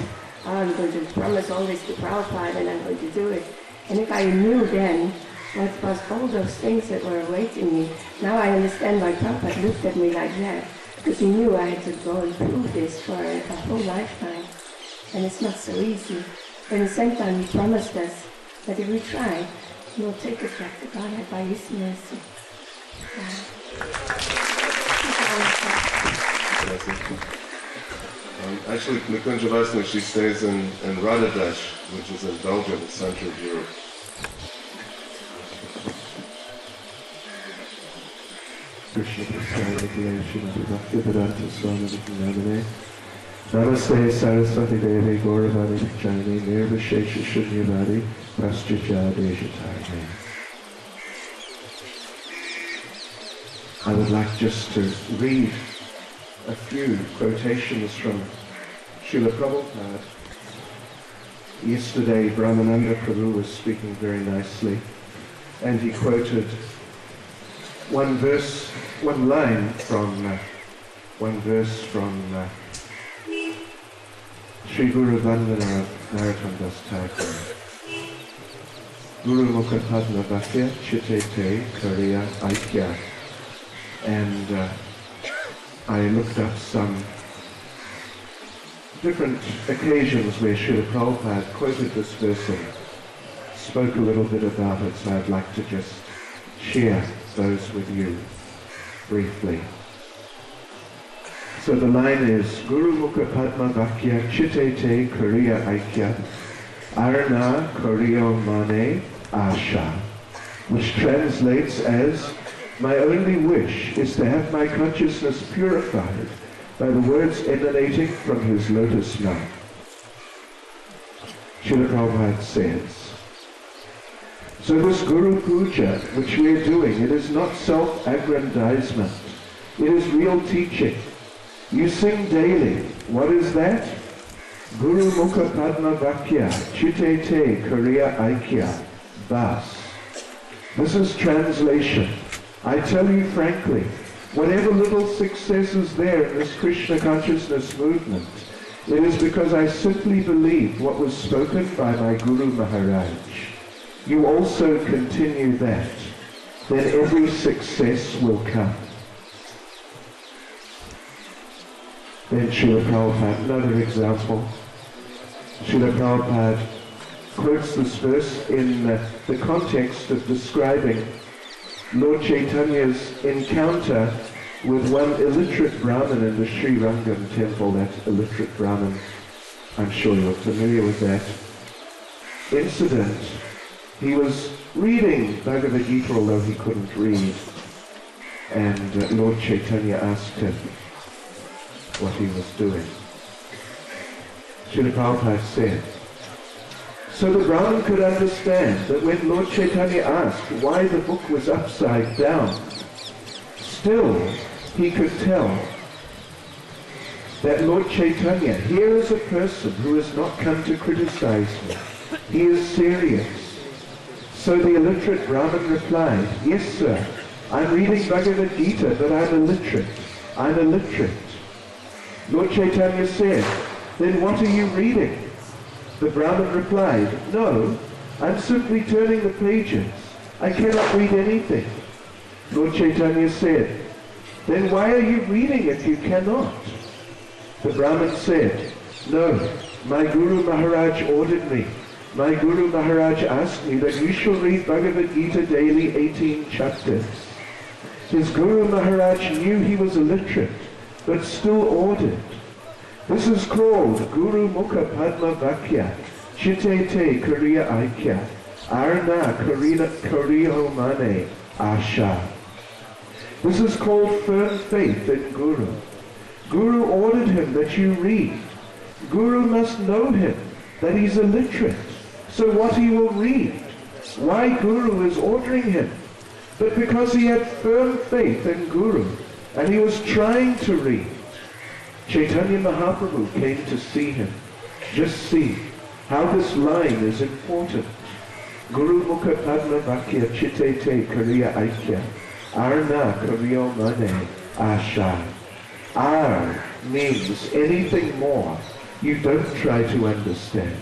Oh, I'm going to promise all this to Prabhupada and I'm going to do it. And if I knew then what was all those things that were awaiting me, now I understand why Prabhupada looked at me like that. Because he knew I had to go and prove this for a whole lifetime. And it's not so easy. But at the same time, he promised us that if we try, he will take us back to God by his mercy. Actually, Nikunja Vasna, she stays in Radhadesh, which is in Belgium, the center of Europe. Krishna Prasad Bhakti Swami Vrindavan. Namaste Saraswati Devi Gauravani Vijayani Nirvishesha Shunyavadi Prastuja Deshatayane. I would like just to read a few quotations from Srila Prabhupada. Yesterday, Brahmananda Prabhu was speaking very nicely, and he quoted one line from Sri Guru Vandana of Narottam Das Thakur. Guru Mukha Padma Bhakya Chitte Te Kariya Aikya. And I looked up some different occasions where Srila Prabhupada quoted this verse and spoke a little bit about it, so I'd like to just share those with you briefly. So the line is, Guru Mukha Padma Bhakya Chitte Te Kariya Aikya Arna Koryo Mane Asha, which translates as, my only wish is to have my consciousness purified by the words emanating from his lotus mouth. Srila Prabhupada says, so this Guru Puja, which we are doing, it is not self-aggrandizement. It is real teaching. You sing daily. What is that? Guru Mukha Padma Vakya, Chitte Te Kariya Aikya, Bas. This is translation. I tell you frankly, whatever little success is there in this Krishna consciousness movement, it is because I simply believe what was spoken by my Guru Maharaj. You also continue that, then every success will come. Then Srila Prabhupada, another example. Srila Prabhupada quotes this verse in the context of describing Lord Chaitanya's encounter with one illiterate Brahmin in the Sri Rangam temple. That illiterate Brahmin, I'm sure you're familiar with that incident. He was reading Bhagavad Gita, although he couldn't read, and Lord Chaitanya asked him what he was doing. Srila Prabhupada said, so the Brahmin could understand that when Lord Chaitanya asked why the book was upside down, still he could tell that Lord Chaitanya, here is a person who has not come to criticize me. He is serious. So the illiterate Brahmin replied, yes sir, I'm reading Bhagavad Gita, but I'm illiterate. I'm illiterate. Lord Chaitanya said, then what are you reading? The Brahmin replied, no, I'm simply turning the pages. I cannot read anything. Lord Chaitanya said, then why are you reading if you cannot? The Brahmin said, no, my Guru Maharaj ordered me. My Guru Maharaj asked me that you shall read Bhagavad Gita daily 18 chapters. His Guru Maharaj knew he was illiterate, but still ordered. This is called Guru Mukha Padma Vakya, Chitte Te Kariya Aikya, Arna Kariyo Mane Asha. This is called firm faith in Guru. Guru ordered him that you read. Guru must know him, that he's illiterate, so what he will read. Why Guru is ordering him? But because he had firm faith in Guru, and he was trying to read. Caitanya Mahaprabhu came to see him. Just see how this line is important. Guru Mukha Padma Vakya Chitte Te Kariya Aikya, Arna Kariyo Mane Asha. Ar means anything more you don't try to understand.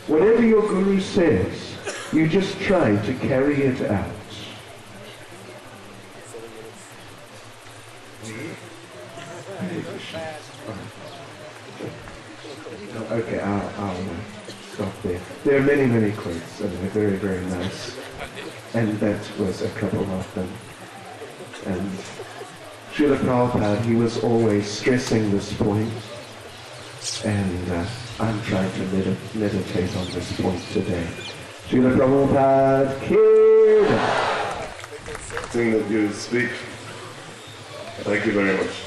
Whatever your Guru says, you just try to carry it out. Okay, I'll stop there. There are many, many quotes, and they're very, very nice. And that was a couple of them. And Srila Prabhupada, he was always stressing this point, and I'm trying to meditate on this point today. Srila Prabhupada, kid! Thing that you speak. Thank you very much.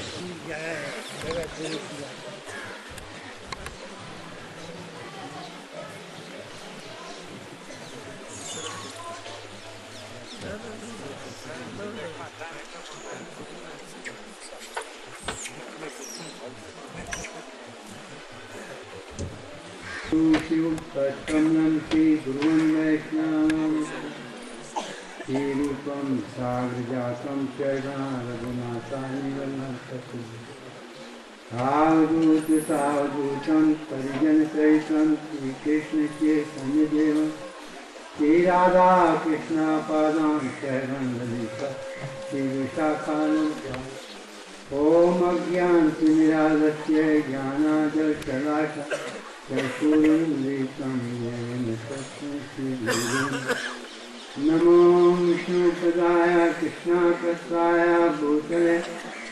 Pattamnanti Gurunvaishnam Tirupam Sagrajatam Chairana Raghunatani Varnatatu Avadhutam Parijan Saitam Sri Krishna Chaitanya Deva Sri Radha Krishna Padam Charan Lalita Sri Vishakhanam Om Agyan Simiradasya Jnanajal Shalasha Namo Vishnu Padaya Krishna Prasaya Bhutale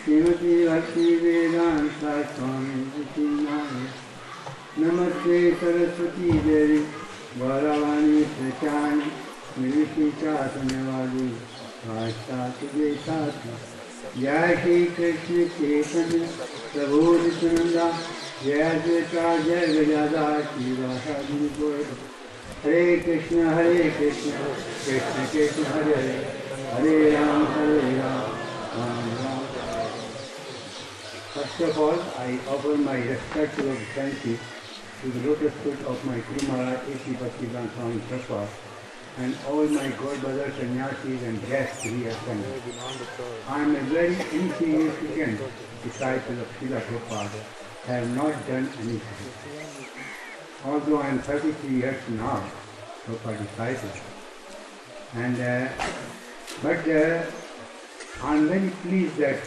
Srimati Bhakti Vedanta Swami Deena Namaste Saraswati Devi Gauravani Prachani Nirvishika Sanyavadi Ashta Tujhe Sati Jai Shri Krishna Chaitanya Prabhu Nityananda Jai Advaita Jai Gajada Shivasa Guru Hare Krishna Krishna Krishna Hare Hare Hare Ram Ram Ram. First of all, I offer my respectful friendship to the lotus foot of my Guru Maharaj, A.C. Bhaktivedanta Swami Prabhupada, and all my God brothers, sannyasis and guests here assembled. I am a very insignificant disciple of Srila Prabhupada, have not done anything. Although I am 33 years now, Prabhupada disciple. And but I am very pleased that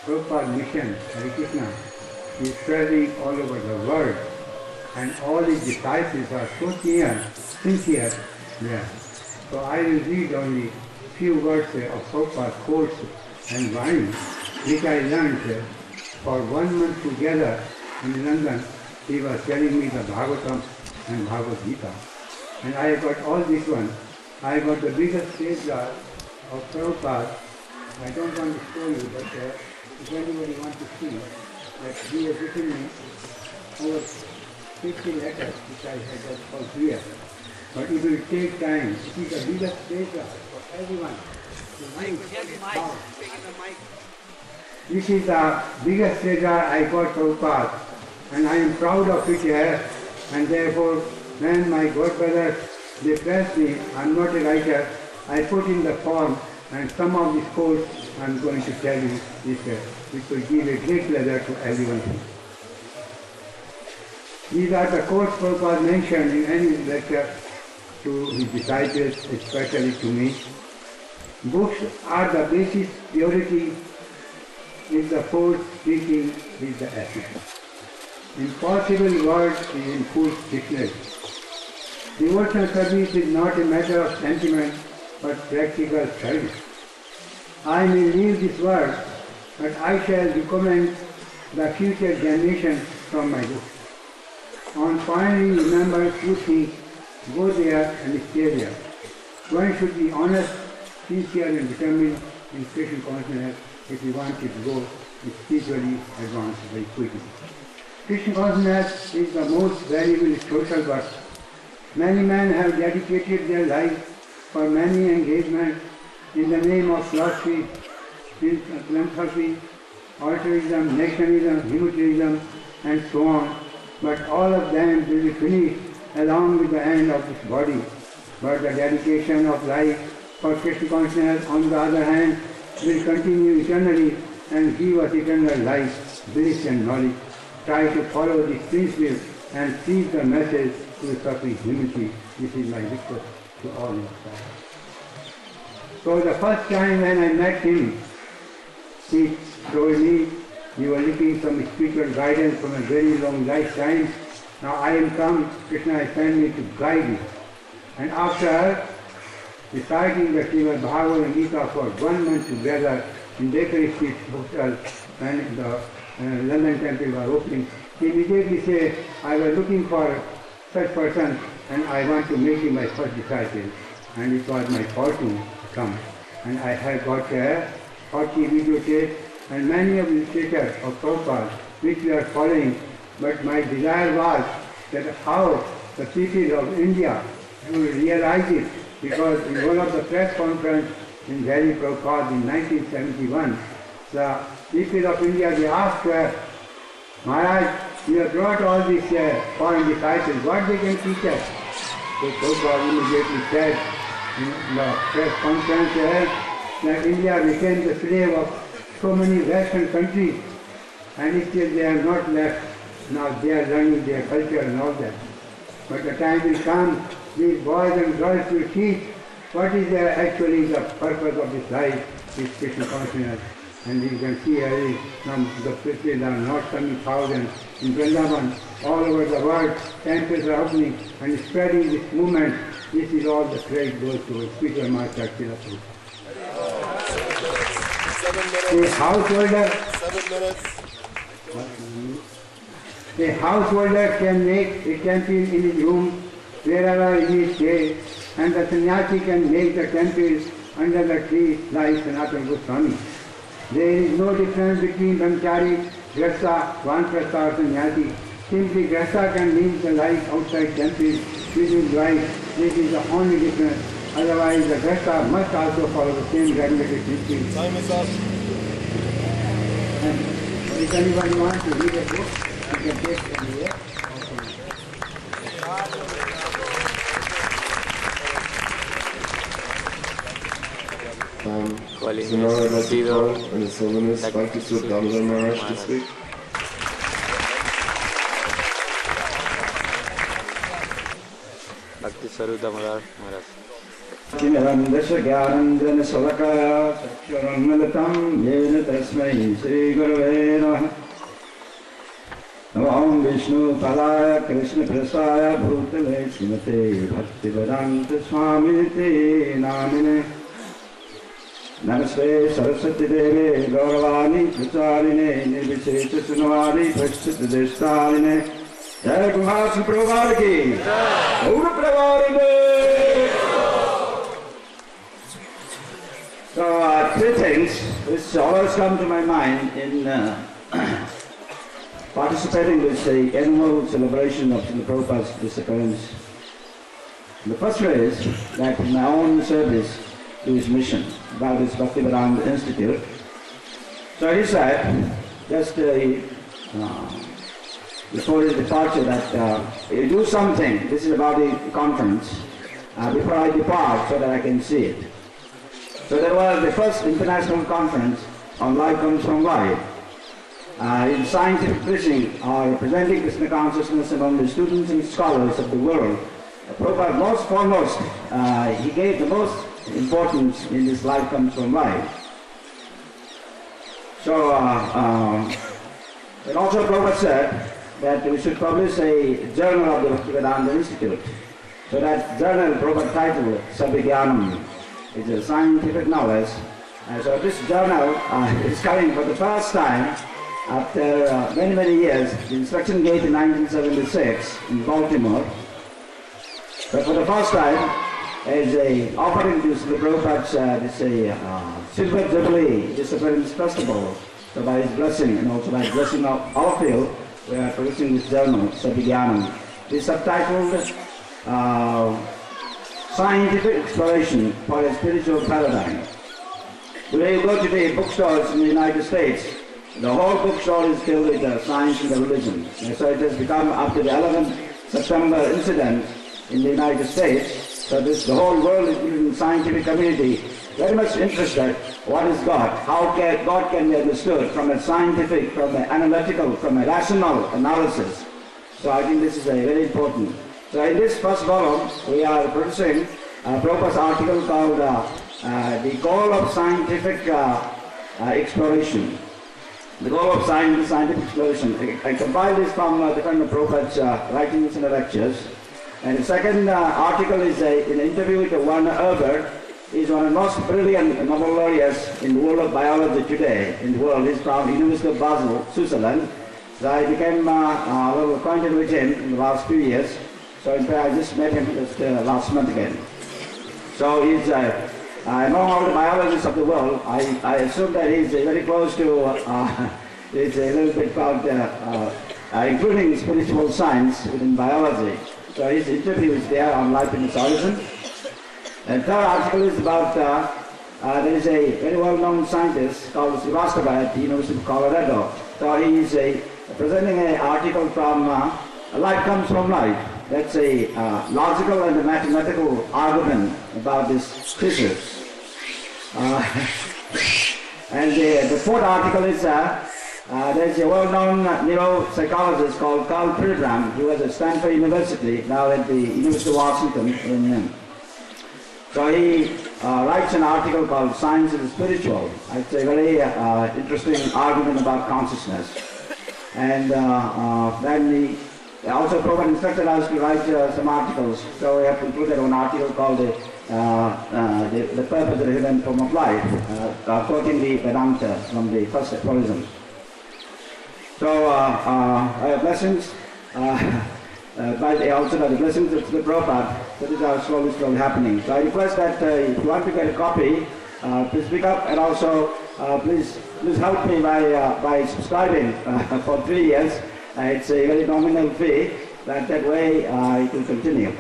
Prabhupada mission, Hare Krishna, is spreading all over the world, and all his disciples are so sincere there. So I will read only few words of Prabhupada's quotes and Vani, which I learned for 1 month together in London. He was telling me the Bhagavatam and Bhagavad Gita. And I got all this one. I got the biggest safeguard of Prabhupada. I don't want to show you, but if anybody wants to see, that he has written me over 50 letters, which I had got for here. But it will take time. It is the biggest safeguard for everyone. This is the biggest safeguard I got Prabhupada, and I am proud of it here. And therefore, when my God brothers, they press me, I am not a writer, I put in the form, and some of these quotes I am going to tell you this, which will give a great pleasure to everyone. These are the quotes Prabhupada mentioned in any lecture to his disciples, especially to me. Books are the basis, purity is the force, speaking is the essence. Impossible word is in full dictionary. Devotional service is not a matter of sentiment, but practical service. I may leave this world, but I shall recommend the future generation from my book. On finally remember two things, go there and stay there. One should be honest, sincere and determined in Krishna consciousness if you want to go spiritually advance very quickly. Krishna consciousness is the most valuable social work. Many men have dedicated their life for many engagements in the name of philosophy, philanthropy, altruism, nationalism, humanitarianism, and so on. But all of them will be finished along with the end of this body. But the dedication of life for Krishna consciousness, on the other hand, will continue eternally and give us eternal life, bliss and knowledge. Try to follow this principle and seize the message to the suffering humanity. This is my request to all of us. So the first time when I met him, he told me, you were looking some spiritual guidance from a very long lifetime. Now I am come, Krishna has sent me to guide you. And after reciting the Srimad Bhagavad and Gita for 1 month together in Bakery Street Hotel, when the London temple was opening, he immediately said, I was looking for such person and I want to make him my first disciple. And it was my fortune to come. And I have got 40 videotapes and many of the literature of Prabhupada which we are following. But my desire was that how the people of India will realize it, because in one of the press conference in Delhi, Prabhupada in 1971, the people of India, they asked Maharaj, you have brought all these foreign disciples, what they can teach us? So Prabhupada immediately said in the press conference that India became the slave of so many Western countries, and still they have not left. Now they are learning their culture and all that. But the time will come, these boys and girls will teach what is actually the purpose of this life, is Krishna consciousness. And you can see the places are not coming thousands. In Vrindavan, all over the world, temples are opening and spreading this movement. This is all the credit goes to spiritual master Srila Prabhu. 7 minutes. The householder. 7 minutes. A householder can make a temple in his room wherever he stays, and the sannyasi can make the temple under the tree like Sanatana Goswami. There is no difference between brahmachari, grahastha, vanprastha or sannyasi. Simply grahastha can live the life outside temple with his wife. This is the only difference. Otherwise the grahastha must also follow the same regulated teaching. And if anybody wants to read a book, you can take from here. So now I'd like to call on His Holiness Bhakti Maharaj to speak. Bhakti Sridhar Maharaj. Kimirandasya Gyanandana Salakaya Saksharanmalatam Yena Tasmai Sri Gurave Namaha Namo Vishnu Padaya Krishna Prasaya Bhutale Srimate Bhakti Vedanta Swami Te Namine Namaste Saraswati Devi Gauravani Pracharine Nirvishesha Sunavadi Prachita Deshtaline Jai Kumar Prabhupada ki Guru Prabhupada. So three things which always come to my mind in participating with the annual celebration of Srila Prabhupada's disappearance. The first way is that in my own service to his mission about his Bhaktivedanta Institute. So he said, just before his departure, that you do something, this is about the conference, before I depart so that I can see it. So there was the first international conference on Life Comes from Life. In scientific preaching or presenting Krishna consciousness among the students and scholars of the world. Prabhupada most foremost, he gave the most importance in this Life Comes from Life. So, and also Prabhupada said that we should publish a journal of the Bhaktivedanta Institute. So that journal, Prabhupada titled Sabhigyanam, is a scientific knowledge. So this journal is coming for the first time after many, many years. The instruction gave in 1976 in Baltimore. But for the first time, as a offering to Srila Prabhupada's Silver Jubilee Disappearance Festival, so by his blessing and also by blessing of all of you, we are producing this journal, Sabhigyanam. It is subtitled Scientific Exploration for a Spiritual Paradigm. Today you go to the bookstores in the United States, the whole bookstore is filled with science and the religion. And so it has become, after the 11th September incident in the United States, so the whole world, including the scientific community, very much interested. What is God? How God can be understood from a scientific, from an analytical, from a rational analysis. So I think this is very important. So in this first volume, we are producing Prabhupada's article called The Goal of Scientific Exploration. The goal of scientific exploration. I compiled this from different Prabhupada's writings and lectures. And the second article is an interview with Werner Herbert. He's one of the most brilliant Nobel laureates in the world of biology today. In the world, he's from University of Basel, Switzerland. So I became a little acquainted with him in the last few years. So in fact, I just met him just last month again. So he's among all the biologists of the world, I assume that he's very close to, it's a little bit about, including spiritual science within biology. So his interview is there on Life in its Origin. And third article is about, there is a very well-known scientist called Vyasa at the University of Colorado. So he is presenting an article from Life Comes from Life. That's a logical and a mathematical argument about this thesis. And the fourth article is there's a well-known neuropsychologist called Carl Pilgram. He was at Stanford University, now at the University of Washington. So he writes an article called Science is Spiritual. It's a very interesting argument about consciousness. And then he also Prabhupada instructed us to write some articles. So we have included one article called the Purpose of the Hidden Form of Life, quoting the Vedanta from the first aphorism. So I have blessings, but also the blessings of the Prabhupada. That is how slowly happening. So I request that if you want to get a copy, please pick up, and also please help me by subscribing for 3 years. It's a very nominal fee. That way it will continue.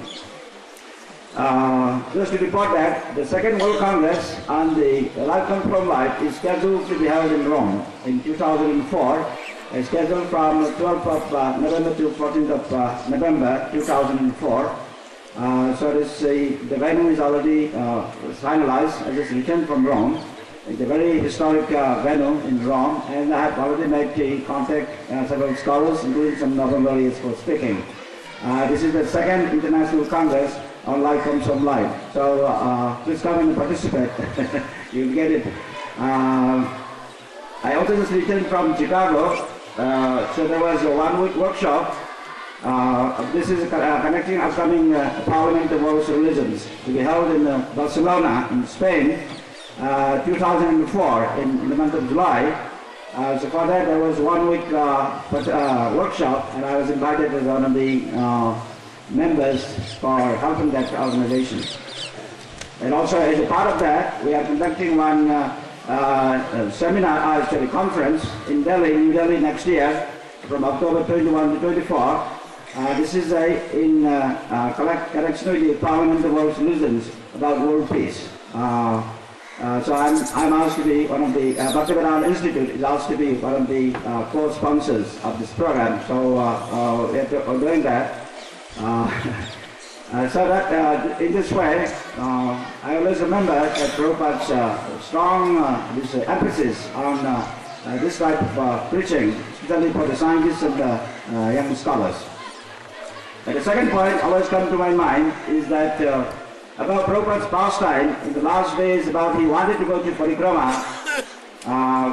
Just to report that the second World Congress on the Lifetime from Life is scheduled to be held in Rome in 2004. It's scheduled from 12th of November to 14th of November 2004. So the venue is already finalized. I just returned from Rome. It's a very historic venue in Rome, and I have already made contact several scholars, including some noble laureates for speaking. This is the second International Congress on Life Comes from Life. So please come and participate. You'll get it. I also just returned from Chicago. So there was a 1-week workshop. This is connecting upcoming Parliament of World Religions to be held in Barcelona, in Spain, 2004, in the month of July. So for that there was 1-week workshop, and I was invited as one of the members for helping that organization. And also as a part of that, we are conducting one seminar, conference in Delhi, New Delhi next year, from October 21 to 24. This is in connection with the Parliament of World Religions about world peace. So I'm asked to be one of the Bhakti Institute is asked to be one of the co-sponsors of this program. So we're doing that. So that in this way, I always remember that Prabhupada's strong this emphasis on this type of preaching, especially for the scientists and the young scholars. And the second point always comes to my mind is that about Prabhupada's pastime in the last days, about he wanted to go to Parikrama,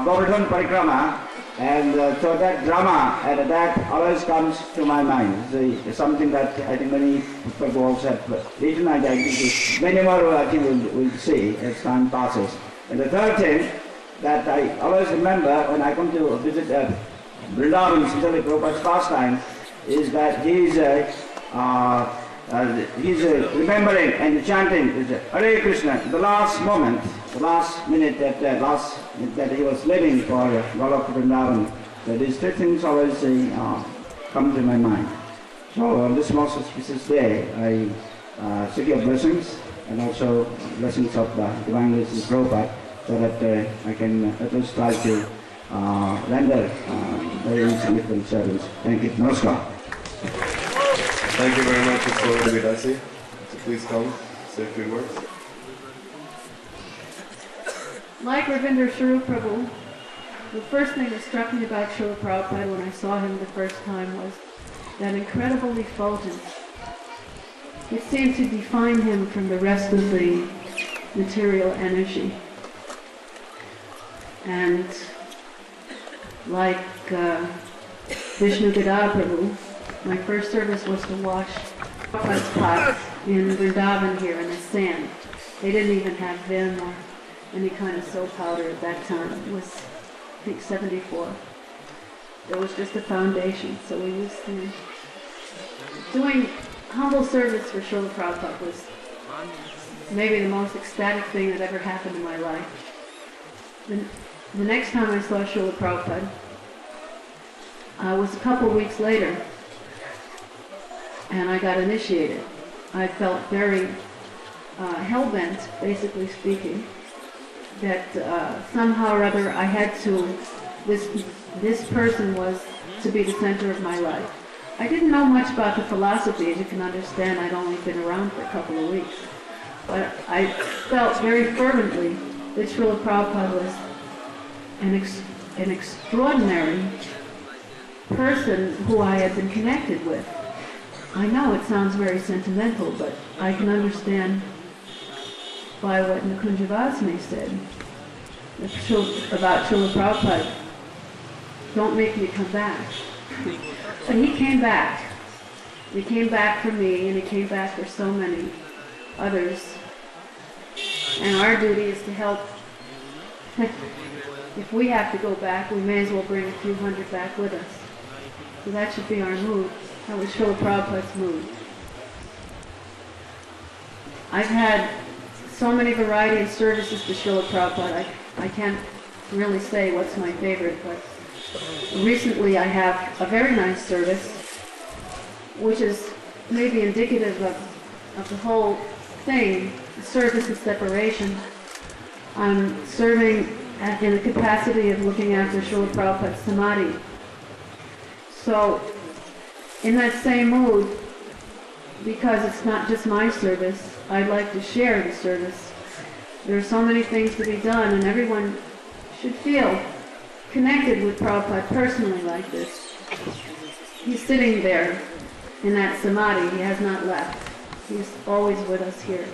Govardhan Parikrama, and so that drama and that always comes to my mind. It's something that I think many people also have written, and I think many more I think we'll see as time passes. And the third thing that I always remember when I come to visit Vrindavan, especially Prabhupada's pastime, is that he's remembering and chanting Hare Krishna, the last moment, the last minute that he was living for Golok Vrindavan. So these three things always come to my mind. So on this most auspicious day, I seek your blessings, and also blessings of Divine Grace Prabhupada, so that I can at least try to render very significant service. Thank you. Namaskar. Thank you very much, Mr. Vidasi. So please come, say a few words. Like Ravinder Swarup Prabhu, the first thing that struck me about Srila Prabhupada when I saw him the first time was that incredible effulgence. It seemed to define him from the rest of the material energy. And like Vishnu Gadada Prabhu, my first service was to wash Prabhupada's pots in Vrindavan here in the sand. They didn't even have vim or any kind of soap powder at that time. It was, I think, 74. There was just a foundation, so we used sand. Doing humble service for Srila Prabhupada was maybe the most ecstatic thing that ever happened in my life. The next time I saw Srila Prabhupada was a couple weeks later, and I got initiated. I felt very hell-bent, basically speaking, that somehow or other I had to, this person was to be the center of my life. I didn't know much about the philosophy, as you can understand. I'd only been around for a couple of weeks. But I felt very fervently that Srila Prabhupada was an extraordinary person who I had been connected with. I know it sounds very sentimental, but I can understand by what Nikunjavasini said about Srila Prabhupada. Don't make me come back. But he came back. He came back for me, and he came back for so many others. And our duty is to help if we have to go back, we may as well bring a few hundred back with us. So that should be our mood. That was Srila Prabhupada's mood. I've had so many variety of services to Srila Prabhupada, I can't really say what's my favorite, but recently I have a very nice service, which is maybe indicative of the whole thing, service and separation. I'm serving in the capacity of looking after Srila Prabhupada's samadhi. So, in that same mood, because it's not just my service, I'd like to share the service. There are so many things to be done, and everyone should feel connected with Prabhupada personally like this. He's sitting there in that samadhi. He has not left. He's always with us here.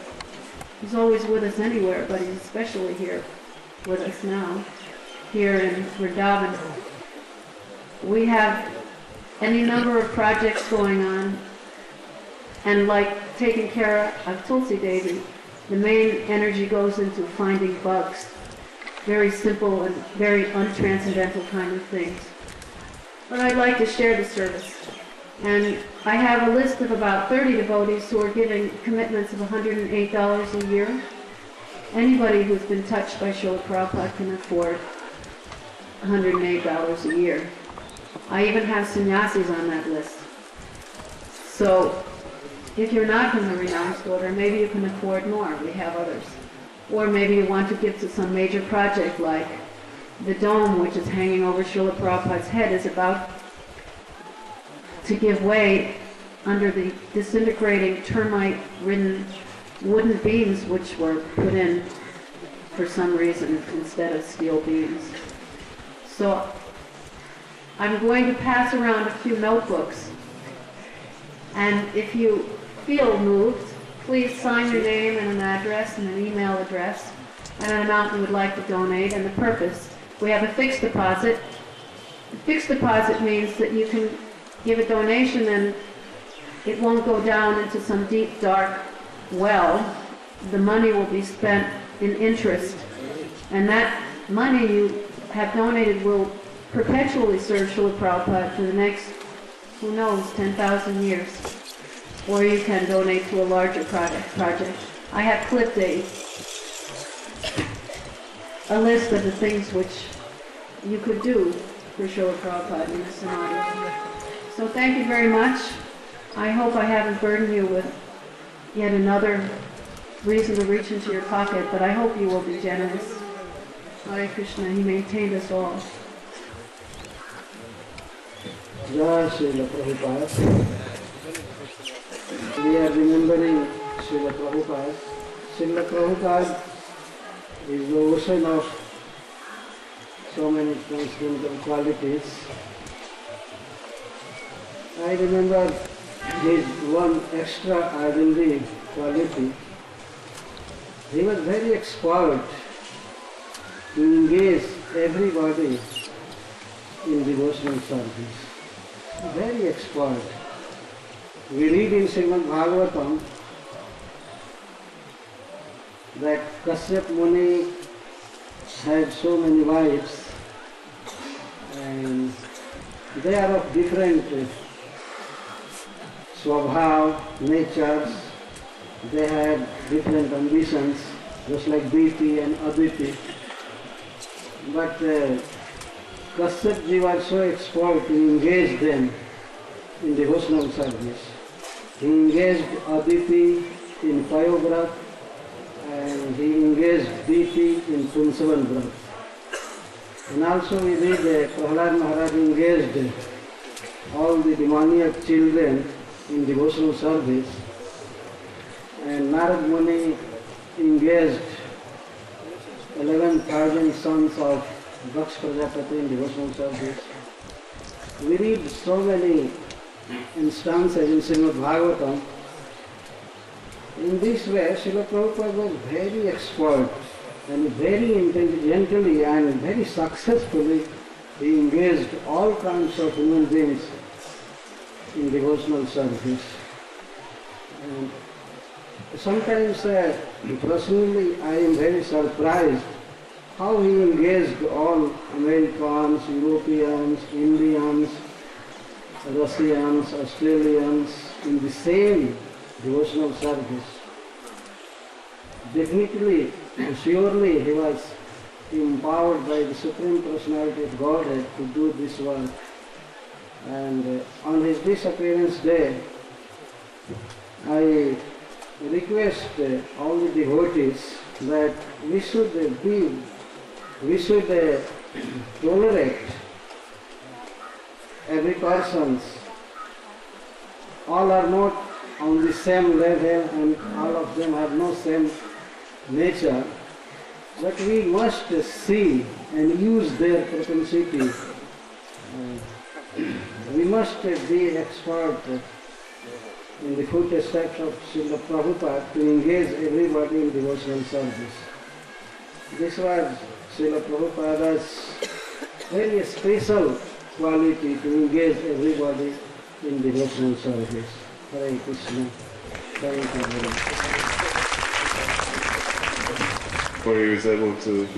He's always with us anywhere, but he's especially here with us now, here in Vrindavan. We have any number of projects going on, and like taking care of Tulsi Devi, the main energy goes into finding bugs. Very simple and very untranscendental kind of things. But I'd like to share the service. And I have a list of about 30 devotees who are giving commitments of $108 a year. Anybody who's been touched by Srila Prabhupada can afford $108 a year. I even have sannyasis on that list. So if you're not from the renounced order, maybe you can afford more. We have others. Or maybe you want to give to some major project like the dome, which is hanging over Srila Prabhupada's head, is about to give way under the disintegrating termite-ridden wooden beams which were put in for some reason instead of steel beams. So I'm going to pass around a few notebooks, and if you feel moved, please sign your name and an address and an email address and an amount you would like to donate and the purpose. We have a fixed deposit. The fixed deposit means that you can give a donation and it won't go down into some deep, dark well. The money will be spent in interest, and that money you have donated will perpetually serve Srila Prabhupada for the next, who knows, 10,000 years. Or you can donate to a larger project. I have clipped a list of the things which you could do for Srila Prabhupada in the samadhi. So thank you very much. I hope I haven't burdened you with yet another reason to reach into your pocket, but I hope you will be generous. Hare Krishna, he maintained us all. Jai Srila Prabhupada. We are remembering Srila Prabhupada. Srila Prabhupada is the ocean of so many transcendental qualities. I remember his one extraordinary quality. He was very expert to engage everybody in devotional service. Very expert. We read in Srimad Bhagavatam that Kashyap Muni had so many wives, and they are of different swabhav, natures. They had different ambitions, just like Diti and Aditi. But Kashyap ji was so expert to engage them in devotional service. He engaged Aditi in Payovrat, and he engaged Diti in Punsavan Vrat. And also we read that Prahlad Maharaj engaged all the demoniac children in devotional service, and Narad Muni engaged 11,000 sons of Daksh Prajapati in devotional service. We read so many instances in Srimad Bhagavatam. In this way, Srila Prabhupada was very expert and very intelligently and very successfully he engaged all kinds of human beings in devotional service. And sometimes personally I am very surprised how he engaged all Americans, Europeans, Indians, Russians, Australians in the same devotional service. Definitely, surely he was empowered by the Supreme Personality of Godhead to do this work. And on his disappearance day, I request all the devotees that we should tolerate every person. All are not on the same level and all of them have no same nature, but we must see and use their propensity. We must be expert in the footsteps of Srila Prabhupada to engage everybody in devotional service. This was Srila Prabhupada's very special quality to engage everybody in devotional service. Hare Krishna. Thank you very much. Where he was able to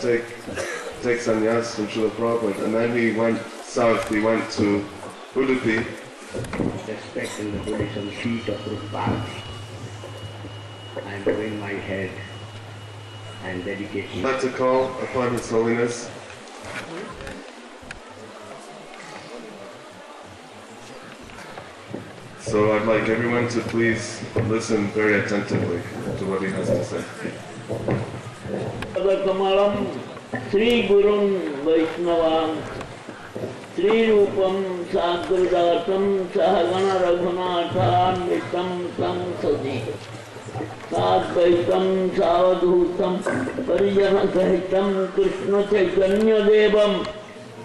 take sannyas from Srila Prabhupada, and then he went south, he went to Udupi. Respecting the position feet of Prabhupada, I am bowing my head and dedicating. Not to call upon His Holiness. So I'd like everyone to please listen very attentively to what he has to say. Kamalam Sri Gurun Vaishnavam Sri Rupam Sagradatam Sahagana Raghunathan Vitam Tam Sadi Sadvaitam Savadhutam Parijana Sahitam Krishna Caitanya Devam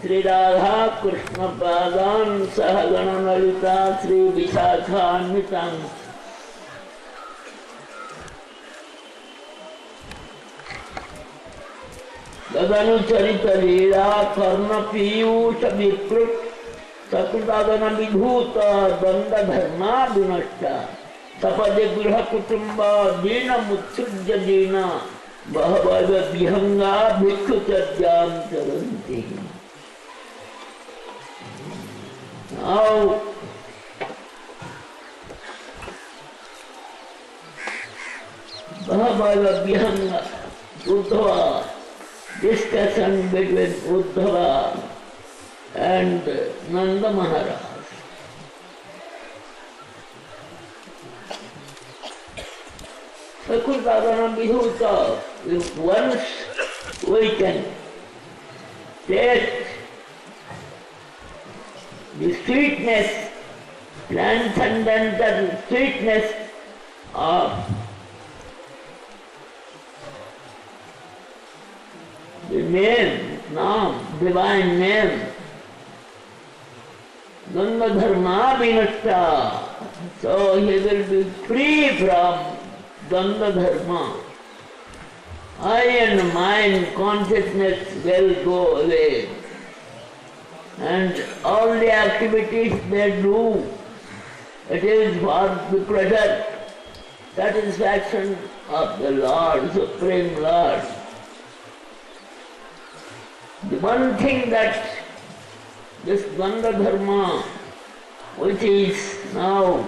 Sridhar Krishna Padan Sahagana Nalita Sri Visakha Nitam Tadanucharita Leela Karna Piyusha Vikrut Sakutadana Vidhuta Danda Dharma Vinashta Sapade Griha Kutumba Deena Mutsujya Deena Bahavada Vihanga Bhikkhu Chadyam Charanti. Now, Bahavada Vihanga Uddhava, discussion between Uddhava and Nanda Maharaj. Sakutadana Vidhuta, if once we can taste the sweetness, transcendental sweetness of the name, Naam, divine name, Danda Dharma Vinashta, so he will be free from Danda Dharma. I and mind consciousness will go away. And all the activities they do, it is for the pleasure, satisfaction of the Lord, Supreme Lord. The one thing that this Danda Dharma, which is now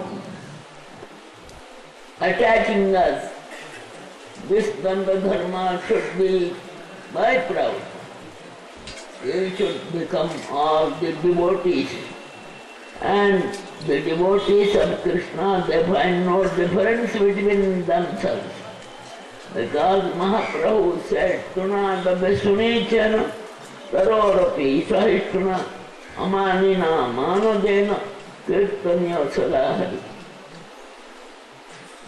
attaching us, this Danda Dharma should be byproduct. We should become all the devotees. And the devotees of Krishna, they find no difference between themselves. Because Mahaprabhu said, Tuna Dabesunichana Tarorapi Sahishtuna Amanina Manodena Kirtanya Salahari.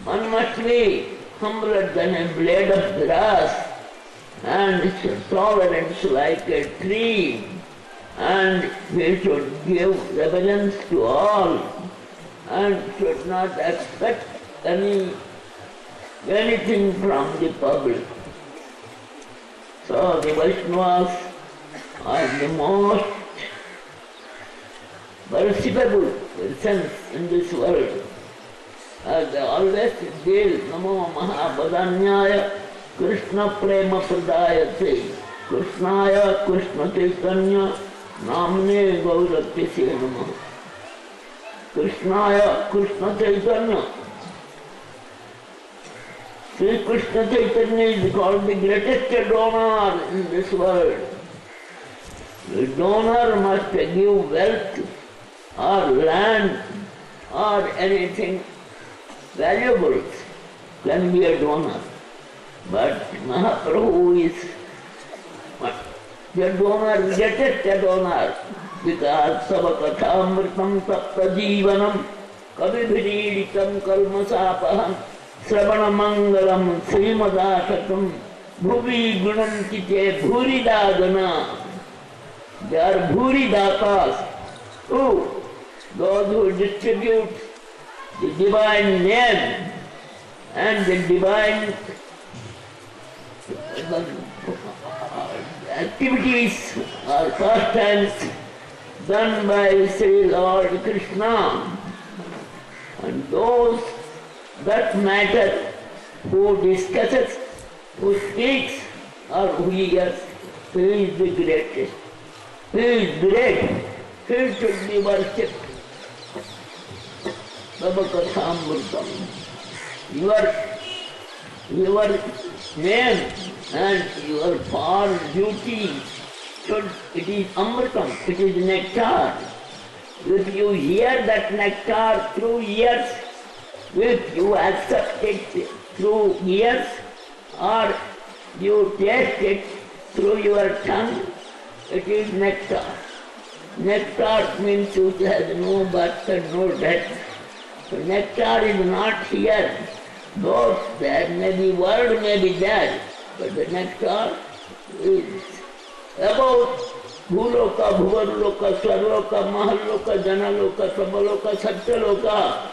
One must be humbler than a blade of grass and tolerance like a tree, and we should give reverence to all and should not expect anything from the public. So the Vaishnavas are the most worshipable persons in this world. They always deal Namo Mahabhadanyaya Krishna prema pradayate Krishnaya Krishna Caitanya namne gauratise namah. Krishnaya Krishna Caitanya. Sri Krishna Caitanya is called the greatest donor in this world. The donor must give wealth or land or anything valuable, can be a donor. But Mahaprabhu is the donor, greatest donor, because Savakathamritam tapta jivanam kabibhiriditam kalmasapaham Sravana Mangalam Srimadakatam Bhuvi Gunantite Bhuridagana. They are Bhuridakas. Who? Those who distribute the divine name and the divine activities or pastimes done by Sri Lord Krishna. And those that matter who discusses, who speaks or who hears, who is the greatest, who is great, who should be worshipped. Babakathamritam. Your name and your far duty should, it is amritam, it is nectar. If you hear that nectar through ears, if you accept it through ears or you taste it through your tongue, it is nectar. Nectar means it has no birth and no death. So nectar is not here. Though there may be word may be there, but the nectar is about Bhuloka, Bhuvarloka, Swarloka, Mahalloka, Janaloka, Sabaloka, Satyaloka,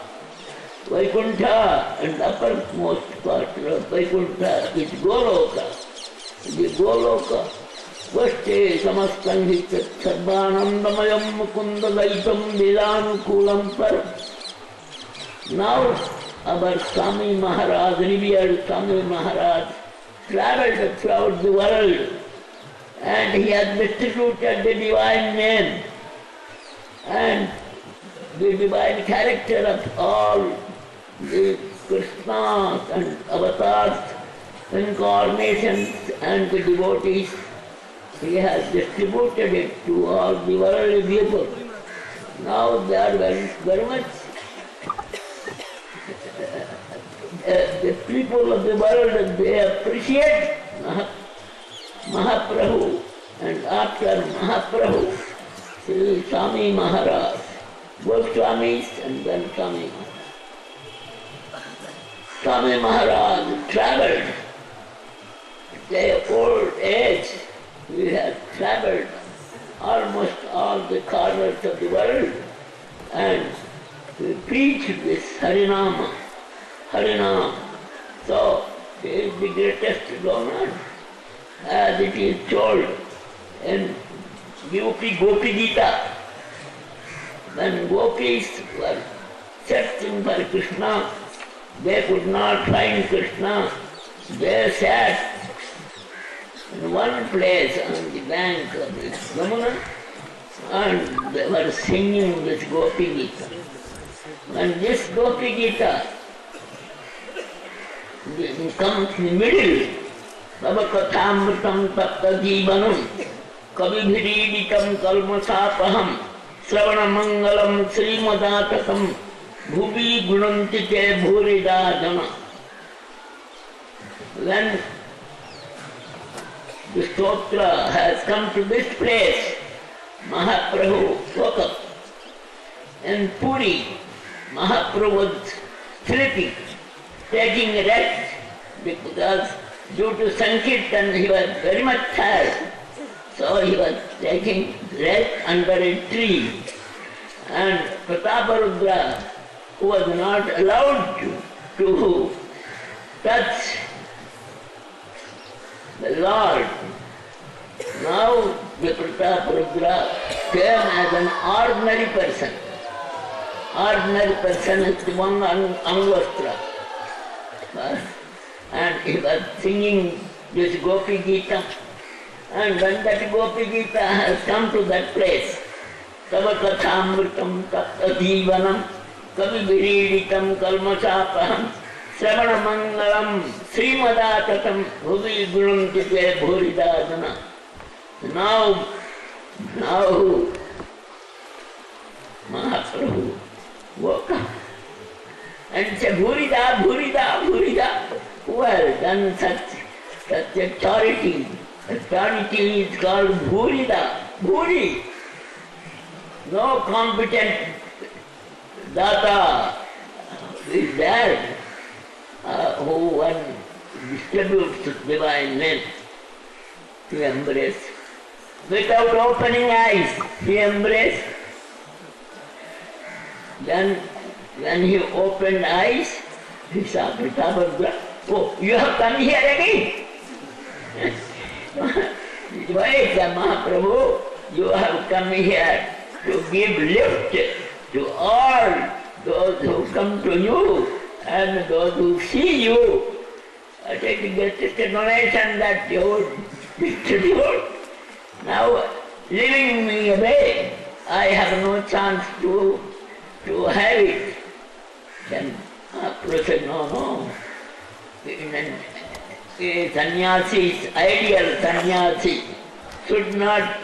Vaikuntha, and uppermost part of Vaikuntha is Goloka. The Goloka, Vaste Samastanghita Sarvanandamayam Mukunda Daitam Vidanukulam Par. Now our Swami Maharaj, revered Swami Maharaj, travelled throughout the world and he has distributed the divine name and the divine character of all the Krishnas and avatars, incarnations and the devotees. He has distributed it to all the worldly people. Now they are very much the people of the world, they appreciate Mahaprabhu, and after Mahaprabhu, Sri Swami Maharaj, both Swamis and then Swami. Swami Maharaj travelled at their old age. He has travelled almost all the corners of the world and he preached this Harinama. Harinam. So, he is the greatest donor, as it is told in Gopi Gita. When gopis were searching for Krishna, they could not find Krishna. They sat in one place on the bank of the Yamuna and they were singing this Gopi Gita. When this Gopi Gita comes in the middle, Babakathamritam tapta jivanam kabibhiriditam kalmasapaham Sravana Mangalam Srimadakatam Bhuvi Gunantite Bhuridajana. When the stotra has come to this place, Mahaprabhu woke up. In Puri, Mahaprabhu was sleeping, taking rest, because due to Sankirtan he was very much tired. So he was taking rest under a tree. And Prataparudra, who was not allowed to touch the Lord, now the Prataparudra came as an ordinary person. Ordinary person is the one Angvastra. and he was singing this Gopi Gita. And when that Gopi Gita has come to that place, Tava Kathamritam Tapta Jivanam Kavi Viriditam Kalmasapaham Sravana Mangalam Srimadatam Bhuvi Gurum Tipe Bhuridadana. Now Mahaprabhu woke up and said, Bhurida, Bhurida, Bhurida, who has done such a charity? A charity is called Bhurida, Bhuri. No competent data is there who one distributes divine name to embrace. Without opening eyes, he embraced. Then when he opened eyes, he saw Prabhupada. Oh, you have come here again? Why, Mahaprabhu, you have come here to give lift to all those who come to you and those who see you. I take the donation that you distribute. Now, leaving me away, I have no chance to have it. Then Mahaprabhu said, no. A sannyasi's ideal sannyasi should not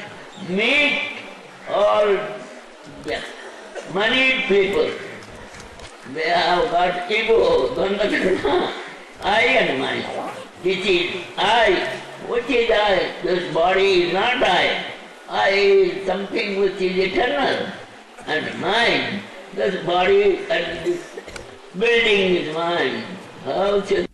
meet all the moneyed people. They have got ego, I and mine. This is I. What is I? This body is not I. I is something which is eternal. And mine, this body and this building is mine. House is